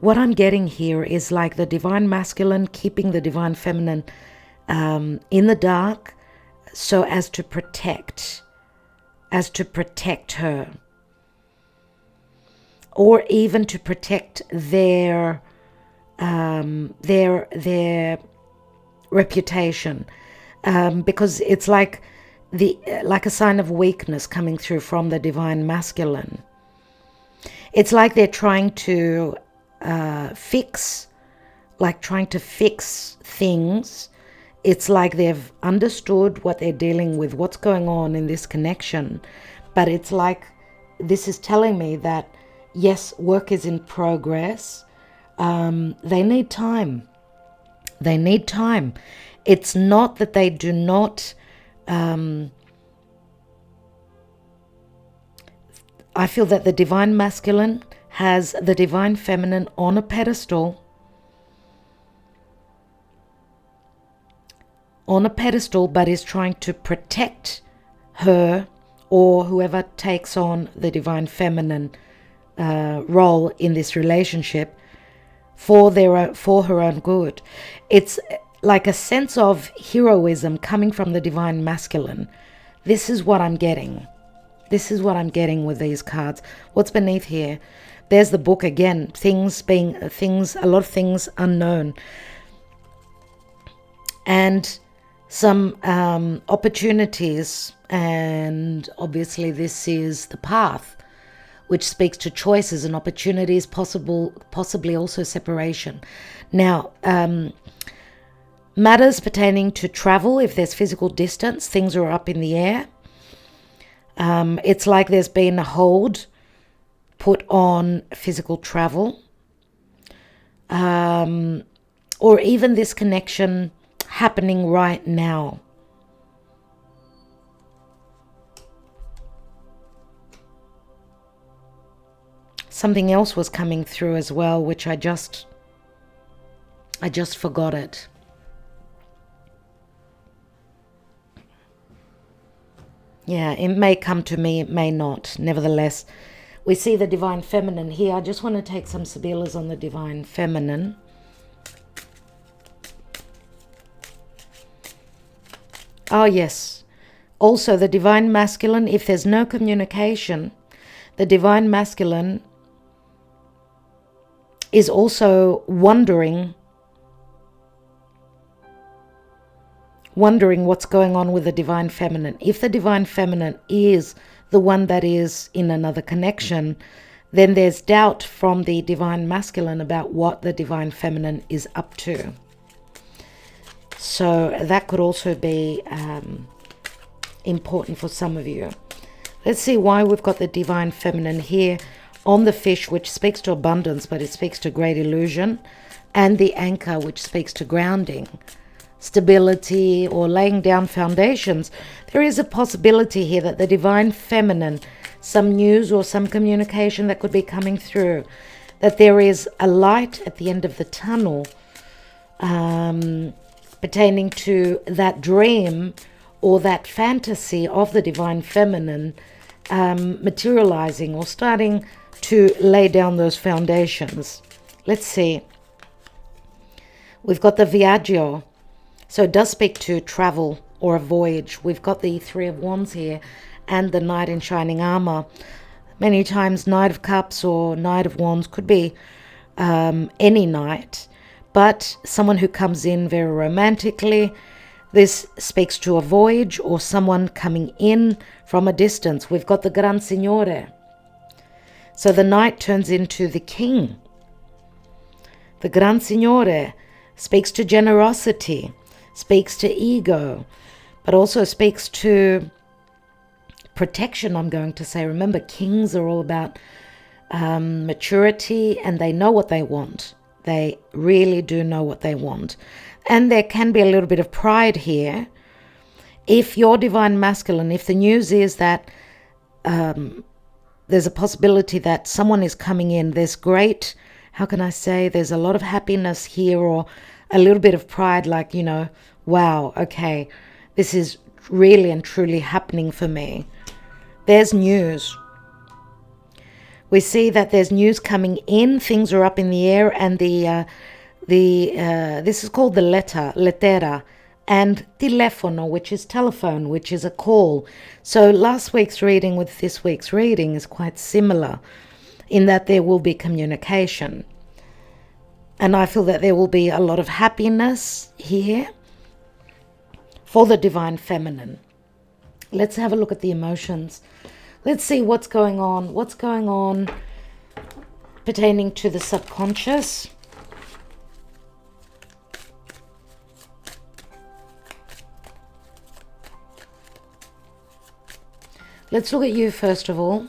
A: what I'm getting here is like the Divine Masculine keeping the Divine Feminine in the dark, so as to protect her, or even to protect their reputation, because it's like a sign of weakness coming through from the Divine Masculine. It's like they're trying to fix things. It's like they've understood what they're dealing with, what's going on in this connection. But it's like this is telling me that, yes, work is in progress. They need time. They need time. It's not that they do not... I feel that the Divine Masculine has the Divine Feminine on a pedestal. But is trying to protect her, or whoever takes on the Divine Feminine role in this relationship, for her own good. It's like a sense of heroism coming from the Divine Masculine. This is what I'm getting. This is what I'm getting with these cards. What's beneath here? There's the Book again. A lot of things unknown. and some opportunities. And obviously this is the path, which speaks to choices and opportunities, possibly also separation. Now, matters pertaining to travel, if there's physical distance, things are up in the air. It's like there's been a hold put on physical travel. Or even this connection happening right now. Something else was coming through as well, which I just forgot it. Yeah, it may come to me, it may not. Nevertheless, we see the Divine Feminine here. I just want to take some Sibilas on the Divine Feminine. Oh, yes. Also, the Divine Masculine, if there's no communication, the Divine Masculine is also wondering what's going on with the Divine Feminine. If the Divine Feminine is the one that is in another connection, then there's doubt from the Divine Masculine about what the Divine Feminine is up to. So that could also be important for some of you. Let's see why we've got the Divine Feminine here on the Fish, which speaks to abundance, but it speaks to great illusion, and the Anchor, which speaks to grounding, stability, or laying down foundations. There is a possibility here that the Divine Feminine, some news or some communication that could be coming through, that there is a light at the end of the tunnel pertaining to that dream or that fantasy of the Divine Feminine materializing or starting to lay down those foundations. Let's see. We've got the Viaggio. So it does speak to travel or a voyage. We've got the Three of Wands here and the Knight in Shining Armor. Many times Knight of Cups or Knight of Wands could be any knight, but someone who comes in very romantically. This speaks to a voyage or someone coming in from a distance. We've got the Gran Signore. So the Knight turns into the King. The Gran Signore speaks to generosity, speaks to ego, but also speaks to protection, I'm going to say. Remember, kings are all about maturity, and they know what they want. They really do know what they want. And there can be a little bit of pride here. If you're Divine Masculine, if the news is that there's a possibility that someone is coming in, there's great, how can I say, there's a lot of happiness here, or a little bit of pride, like, you know, wow, okay, this is really and truly happening for me. There's news. We see that there's news coming in, things are up in the air, and this is called the lettera, and telefono, which is telephone, which is a call. So last week's reading with this week's reading is quite similar in that there will be communication. And I feel that there will be a lot of happiness here for the Divine Feminine. Let's have a look at the emotions. Let's see what's going on pertaining to the subconscious. Let's look at you first of all.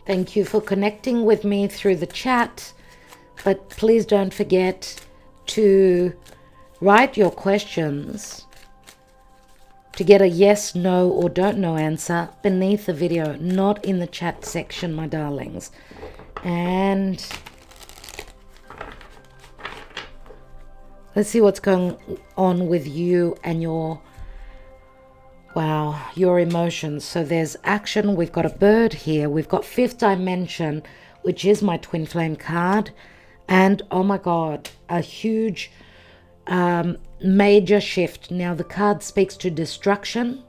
A: Thank you for connecting with me through the chat, but please don't forget to write your questions to get a yes, no, or don't know answer beneath the video, not in the chat section, my darlings. And let's see what's going on with you and your emotions. So there's action. We've got a bird here. We've got fifth dimension, which is my twin flame card. And oh my God, a huge major shift. Now the card speaks to destruction,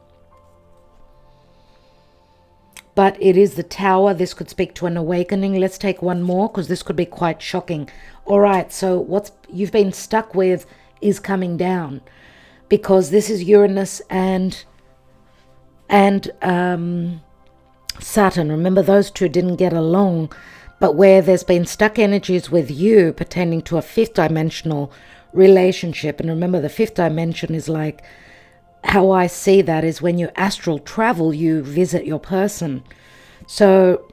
A: but it is the Tower. This could speak to an awakening. Let's take one more, because this could be quite shocking. All right, so what you've been stuck with is coming down, because this is Uranus and Saturn. Remember, those two didn't get along, but where there's been stuck energies with you pertaining to a fifth dimensional relationship. And remember, the fifth dimension is like, how I see that is when you astral travel, you visit your person. So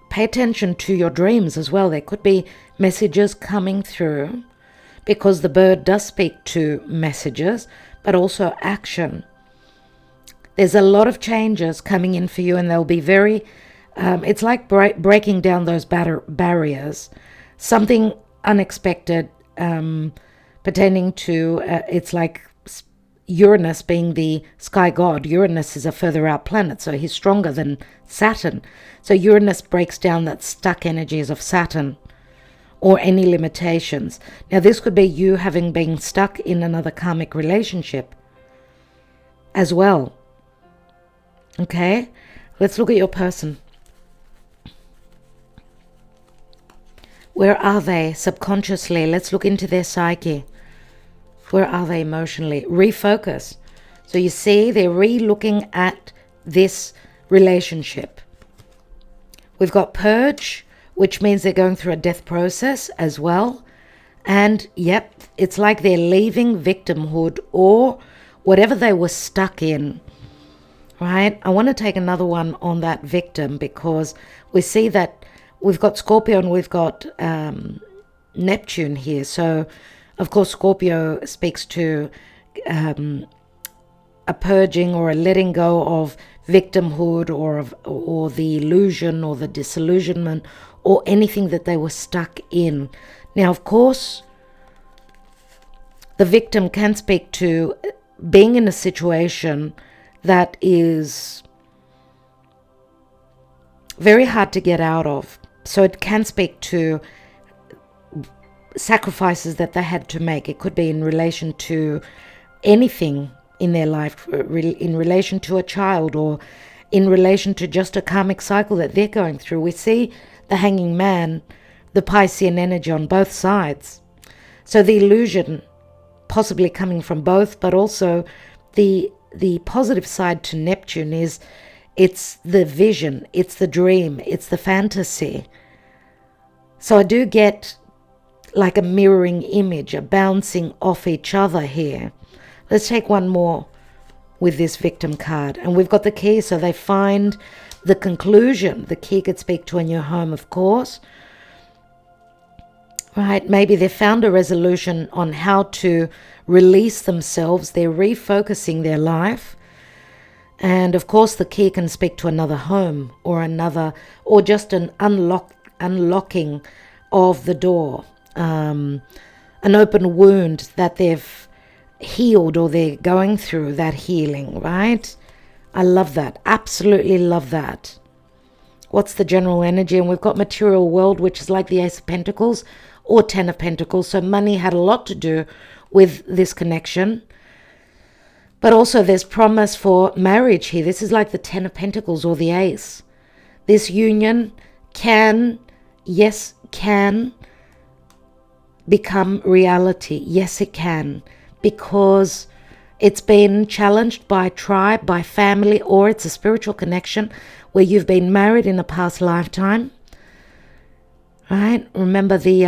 A: pay attention to your dreams as well. There could be messages coming through, because the bird does speak to messages, but also action. There's a lot of changes coming in for you, and they'll be very, it's like breaking down those barriers. Something unexpected pertaining to, it's like Uranus being the sky god. Uranus is a further out planet, so he's stronger than Saturn. So Uranus breaks down that stuck energies of Saturn, or any limitations. Now, this could be you having been stuck in another karmic relationship as well. Okay, let's look at your person. Where are they subconsciously? Let's look into their psyche. Where are they emotionally? Refocus. So you see, they're re-looking at this relationship. We've got purge, which means they're going through a death process as well. And yep, it's like they're leaving victimhood or whatever they were stuck in. Right? I want to take another one on that victim, because we see that we've got Scorpio and we've got Neptune here. So, of course, Scorpio speaks to a purging or a letting go of victimhood, or the illusion or the disillusionment, or anything that they were stuck in. Now, of course, the victim can speak to being in a situation that is very hard to get out of. So it can speak to sacrifices that they had to make. It could be in relation to anything in their life, in relation to a child, or in relation to just a karmic cycle that they're going through. We see the Hanging Man, the Piscean energy on both sides. So the illusion possibly coming from both, but also the positive side to Neptune is it's the vision, it's the dream, it's the fantasy. So I do get like a mirroring image, a bouncing off each other here. Let's take one more with this victim card. And we've got the key, so they find the conclusion. The key could speak to a new home, of course. Right, maybe they found a resolution on how to release themselves. They're refocusing their life. And of course, the key can speak to another home, or just an unlocking of the door, an open wound that they've healed, or they're going through that healing, right? I love that. Absolutely love that. What's the general energy? And we've got material world, which is like the Ace of Pentacles or Ten of Pentacles. So money had a lot to do with this connection. But also there's promise for marriage here. This is like the Ten of Pentacles or the Ace. This union can become reality. Yes, it can. Because it's been challenged by tribe, by family, or it's a spiritual connection where you've been married in a past lifetime. Right? Remember the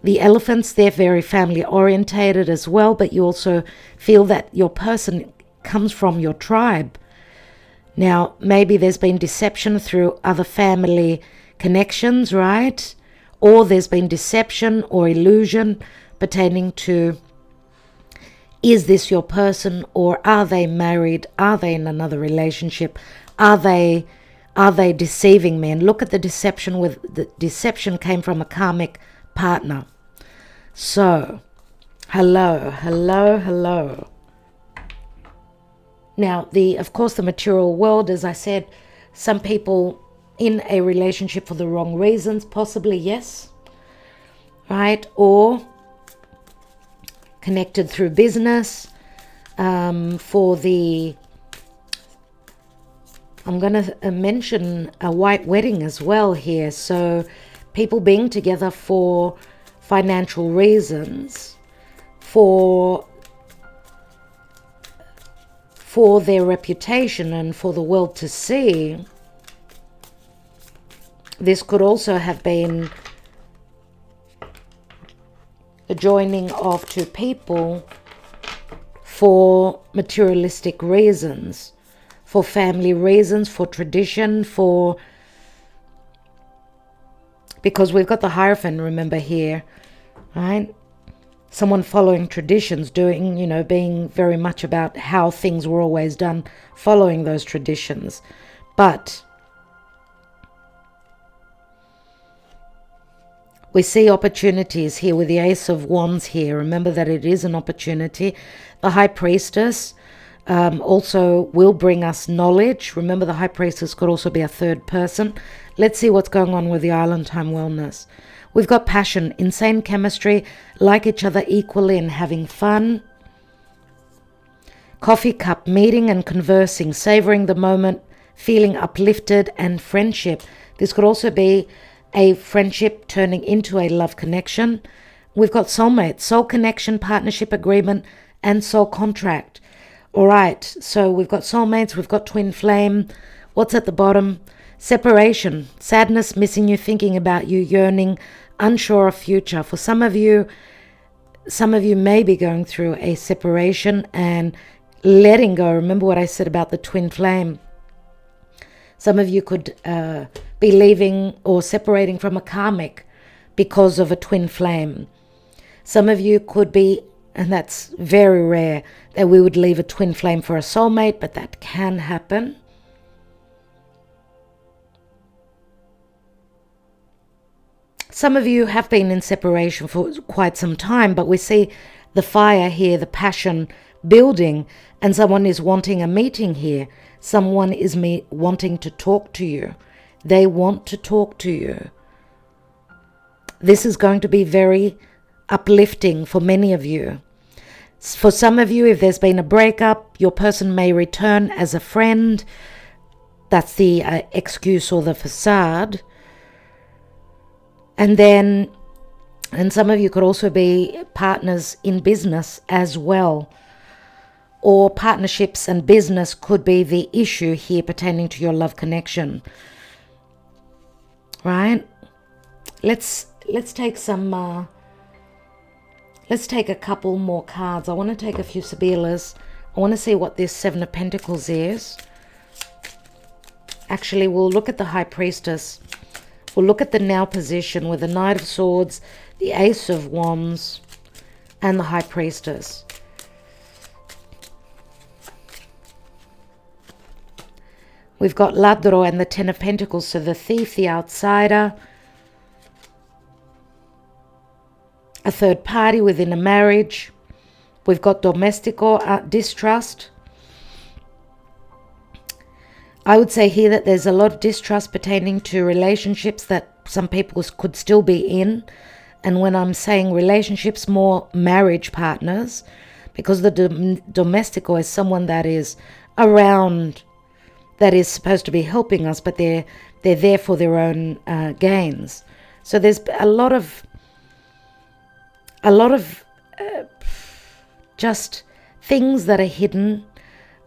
A: elephants, they're very family orientated as well, but you also feel that your person comes from your tribe. Now, maybe there's been deception through other family connections, right? Or there's been deception or illusion pertaining to, is this your person, or are they married? Are they in another relationship? Are they deceiving me? And look at the deception. The deception came from a karmic partner. So, hello. Now, of course, the material world, as I said, some people in a relationship for the wrong reasons, possibly, yes, right? Or connected through business, for the I'm going to mention a white wedding as well here. So people being together for financial reasons, for their reputation and for the world to see. This could also have been a joining of two people for materialistic reasons, for family reasons, for tradition, because we've got the Hierophant, remember, here, right? Someone following traditions, doing, being very much about how things were always done, following those traditions. But we see opportunities here with the Ace of Wands here. Remember that it is an opportunity. The High Priestess also will bring us knowledge. Remember, the High Priestess could also be a third person. Let's see what's going on with the Island Time Wellness. We've got passion, insane chemistry, like each other equally and having fun. Coffee cup, meeting and conversing, savoring the moment, feeling uplifted, and friendship. This could also be a friendship turning into a love connection. We've got soulmate, soul connection, partnership agreement, and soul contract. All right, so we've got soulmates, we've got twin flame. What's at the bottom? Separation, sadness, missing you, thinking about you, yearning, unsure of future. For some of you may be going through a separation and letting go. Remember what I said about the twin flame. Some of you could be leaving or separating from a karmic because of a twin flame. Some of you could be, and that's very rare, that we would leave a twin flame for a soulmate, but that can happen. Some of you have been in separation for quite some time, but we see the fire here, the passion building, and someone is wanting a meeting here. Someone is wanting to talk to you. They want to talk to you. This is going to be very uplifting for many of you. For some of you, if there's been a breakup, your person may return as a friend. That's the excuse or the facade. And some of you could also be partners in business as well. Or partnerships and business could be the issue here pertaining to your love connection. Right? Let's take some let's take a couple more cards. I want to take a few Sibilas. I want to see what this Seven of Pentacles is. Actually, we'll look at the High Priestess. We'll look at the now position with the Knight of Swords, the Ace of Wands, and the High Priestess. We've got Ladro and the Ten of Pentacles, so the thief, the outsider, a third party within a marriage. We've got domestico, distrust. I would say here that there's a lot of distrust pertaining to relationships that some people could still be in. And when I'm saying relationships, more marriage partners, because the domestico is someone that is around, that is supposed to be helping us, but they're there for their own gains. So there's a lot of just things that are hidden.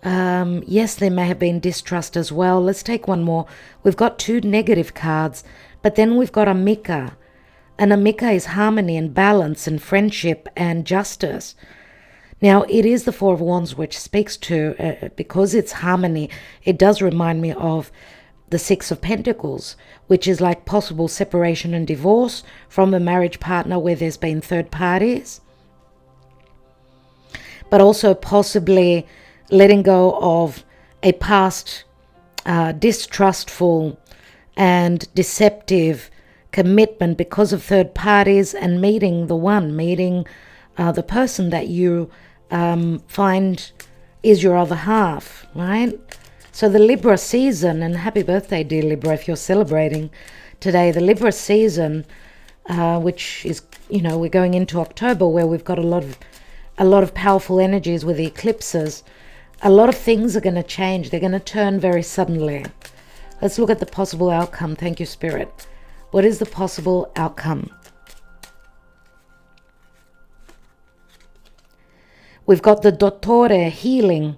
A: Yes, there may have been distrust as well. Let's take one more. We've got two negative cards, but then we've got Amika. And Amika is harmony and balance and friendship and justice. Now, it is the Four of Wands which speaks to, because it's harmony, it does remind me of the Six of Pentacles, which is like possible separation and divorce from a marriage partner where there's been third parties. But also possibly letting go of a past distrustful and deceptive commitment because of third parties, and meeting the person that you find is your other half, right? So the Libra season, and happy birthday, dear Libra, if you're celebrating today, the Libra season, which is, we're going into October, where we've got a lot of powerful energies with the eclipses. A lot of things are going to change. They're going to turn very suddenly. Let's look at the possible outcome. Thank you, Spirit. What is the possible outcome? We've got the Dottore, healing.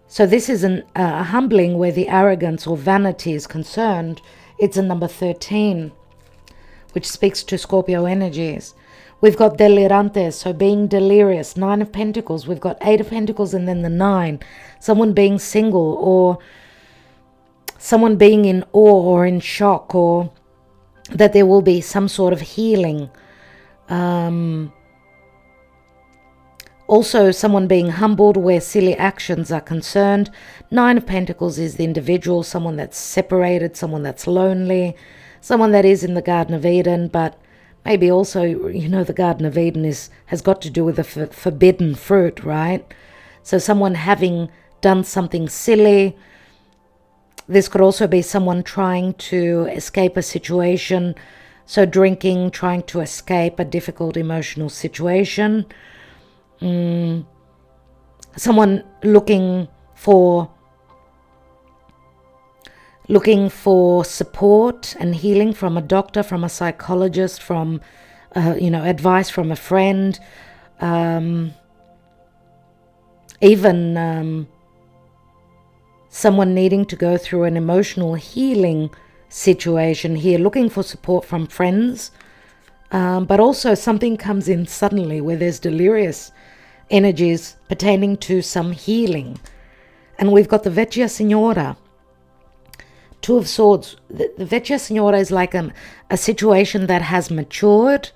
A: So this is a humbling where the arrogance or vanity is concerned. It's a number 13, which speaks to Scorpio energies. We've got delirantes, so being delirious. 9 of Pentacles. We've got 8 of Pentacles and then the 9. Someone being single, or someone being in awe or in shock, or that there will be some sort of healing. Also, someone being humbled where silly actions are concerned. 9 of Pentacles is the individual, someone that's separated, someone that's lonely, someone that is in the Garden of Eden, but maybe also, the Garden of Eden has got to do with the forbidden fruit, right? So someone having done something silly. This could also be someone trying to escape a situation. So drinking, trying to escape a difficult emotional situation. Someone looking for support and healing from a doctor, from a psychologist, from advice from a friend, even someone needing to go through an emotional healing situation here, looking for support from friends, but also something comes in suddenly where there's delirious energies pertaining to some healing. And we've got the Vecchia Signora, 2 of Swords. The Vecchia Signora is like a situation that has matured,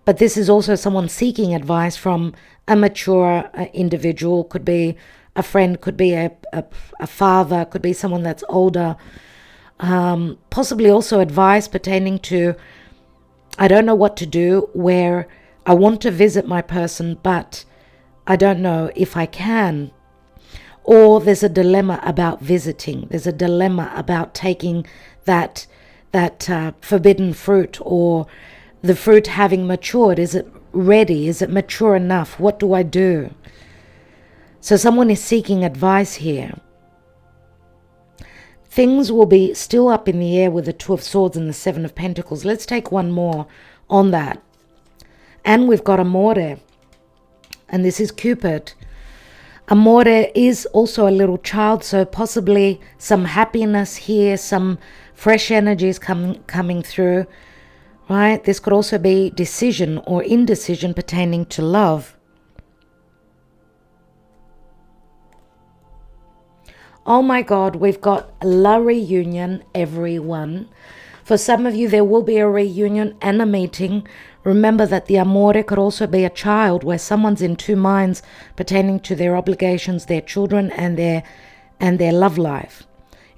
A: but this is also someone seeking advice from a mature individual. Could be a friend, could be a father, could be someone that's older. Possibly also advice pertaining to, I don't know what to do, where I want to visit my person, but I don't know if I can. Or there's a dilemma about visiting. There's a dilemma about taking that forbidden fruit, or the fruit having matured. Is it ready? Is it mature enough? What do I do? So someone is seeking advice here. Things will be still up in the air with the 2 of Swords and the 7 of Pentacles. Let's take one more on that. And we've got Amore. And this is Cupid. Amore is also a little child, so possibly some happiness here, some fresh energies coming through, right? This could also be decision or indecision pertaining to love. Oh my God, we've got La Reunion, everyone. For some of you, there will be a reunion and a meeting. Remember that the Amore could also be a child, where someone's in 2 minds pertaining to their obligations, their children, and their love life.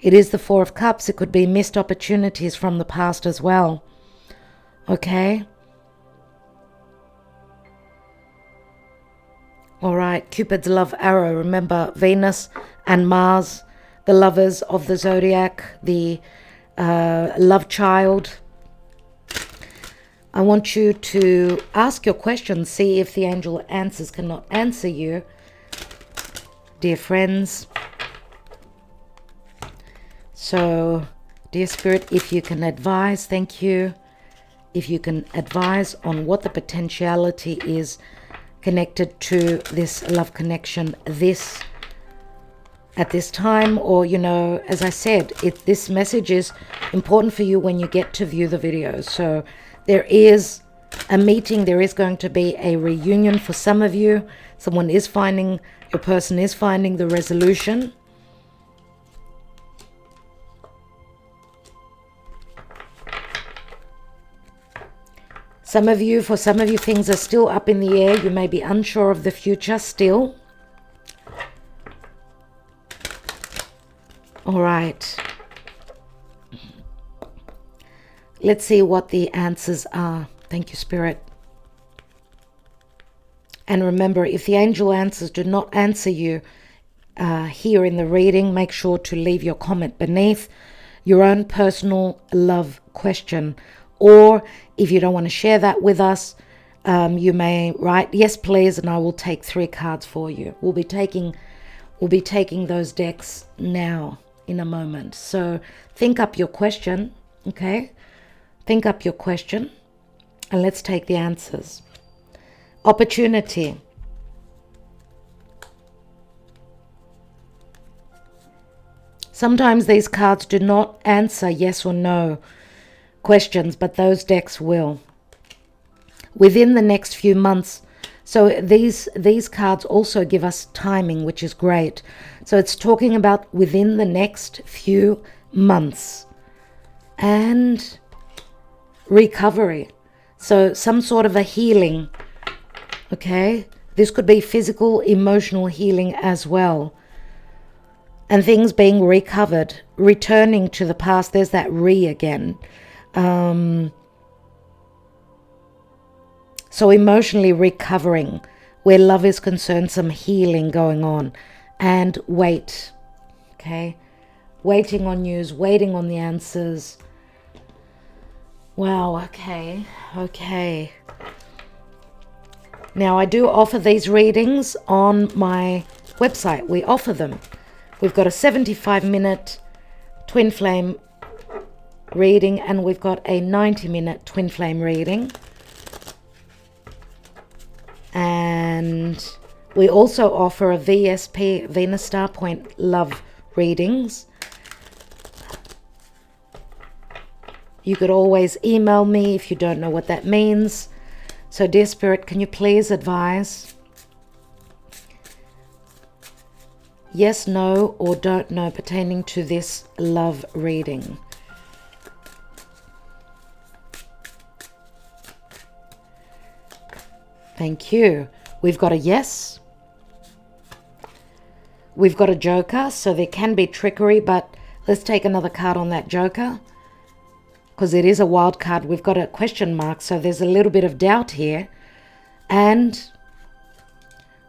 A: It is the 4 of Cups. It could be missed opportunities from the past as well. Okay? All right, Cupid's love arrow. Remember, Venus and Mars, the lovers of the zodiac, the love child. I want you to ask your questions, see if the angel answers cannot answer you. Dear friends. So, dear Spirit, if you can advise, thank you. If you can advise on what the potentiality is connected to this love connection, at this time, or, as I said, this message is important for you when you get to view the videos. So there is a meeting, there is going to be a reunion for some of you. Your person is finding the resolution. For some of you, things are still up in the air. You may be unsure of the future still. All right. Let's see what the answers are. Thank you, Spirit. And remember, if the angel answers do not answer you here in the reading, make sure to leave your comment beneath your own personal love question. Or if you don't want to share that with us, you may write, yes, please, and I will take 3 cards for you. We'll be taking We'll be taking those decks now in a moment. So think up your question, okay? Think up your question and let's take the answers. Opportunity. Sometimes these cards do not answer yes or no questions, but those decks will. Within the next few months. So these cards also give us timing, which is great. So it's talking about within the next few months. And recovery. So some sort of a healing. Okay? This could be physical, emotional healing as well. And things being recovered, returning to the past. There's that again. So emotionally recovering, where love is concerned, some healing going on. And wait, okay? Waiting on news, waiting on the answers. Wow, okay. Now, I do offer these readings on my website. We offer them. We've got a 75-minute twin flame reading, and we've got a 90-minute twin flame reading. And we also offer a VSP, Venus Star Point Love readings. You could always email me if you don't know what that means. So, dear Spirit, can you please advise? Yes, no, or don't know pertaining to this love reading. Thank you. We've got a yes. We've got a joker, so there can be trickery, but let's take another card on that joker. Because it is a wild card. We've got a question mark, so there's a little bit of doubt here. And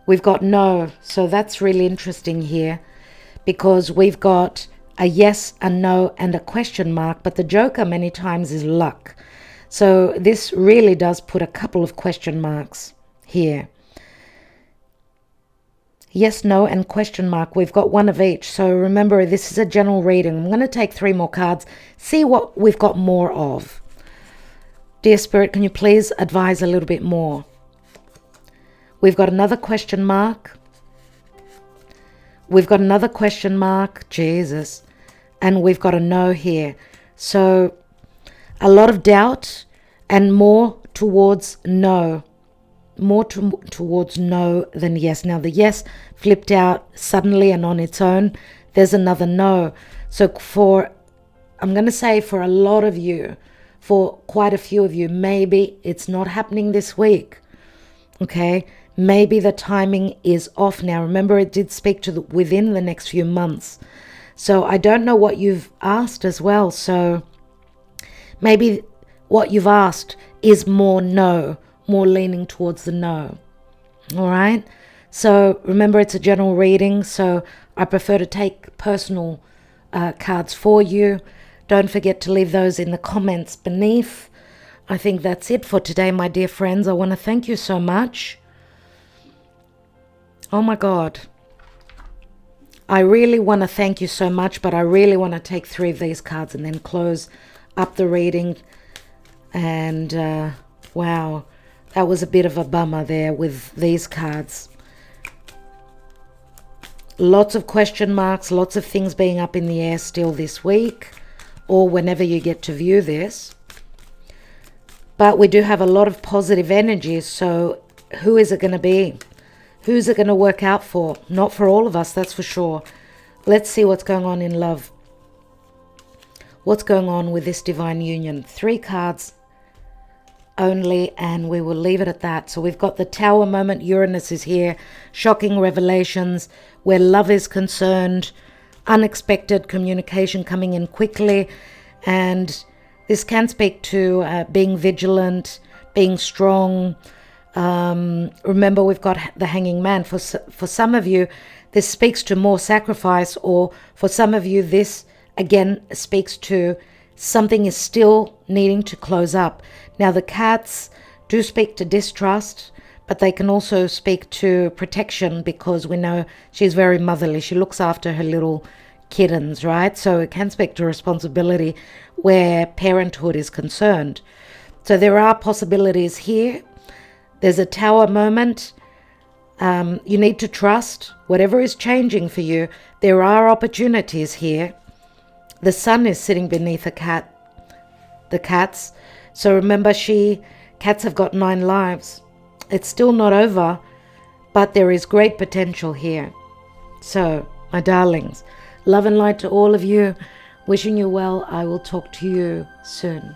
A: we've got no, so that's really interesting here. Because we've got a yes, a no, and a question mark, but the joker many times is luck. So this really does put a couple of question marks here. Yes, no, and question mark. We've got one of each. So remember, this is a general reading. I'm going to take 3 more cards, see what we've got more of. Dear Spirit, can you please advise a little bit more? We've got another question mark. We've got another question mark. Jesus. And we've got a no here. So a lot of doubt and more towards no. More towards no than yes. Now the yes flipped out suddenly and on its own. There's another no. So I'm going to say for a lot of you, for quite a few of you, maybe it's not happening this week. Okay? Maybe the timing is off now. Remember, it did speak to within the next few months. So I don't know what you've asked as well. So maybe what you've asked is more no. More leaning towards the no. All right. So remember, it's a general reading. So I prefer to take personal cards for you. Don't forget to leave those in the comments beneath. I think that's it for today, my dear friends. I want to thank you so much. Oh my God. I really want to thank you so much, but I really want to take 3 of these cards and then close up the reading. And wow. That was a bit of a bummer there with these cards. Lots of question marks, lots of things being up in the air still this week, or whenever you get to view this. But we do have a lot of positive energy, so who is it going to be? Who's it going to work out for? Not for all of us, that's for sure. Let's see what's going on in love. What's going on with this divine union? 3 cards only, and we will leave it at that. So we've got the Tower moment. Uranus is here. Shocking revelations where love is concerned. Unexpected communication coming in quickly. And this can speak to being vigilant, being strong. Remember, we've got the Hanging Man. For some of you, this speaks to more sacrifice, or for some of you, this again speaks to something is still needing to close up. Now, the cats do speak to distrust, but they can also speak to protection, because we know she's very motherly. She looks after her little kittens, right? So it can speak to responsibility where parenthood is concerned. So there are possibilities here. There's a tower moment. You need to trust whatever is changing for you. There are opportunities here. The sun is sitting beneath the cats. So remember, cats have got 9 lives. It's still not over, but there is great potential here. So, my darlings, love and light to all of you. Wishing you well. I will talk to you soon.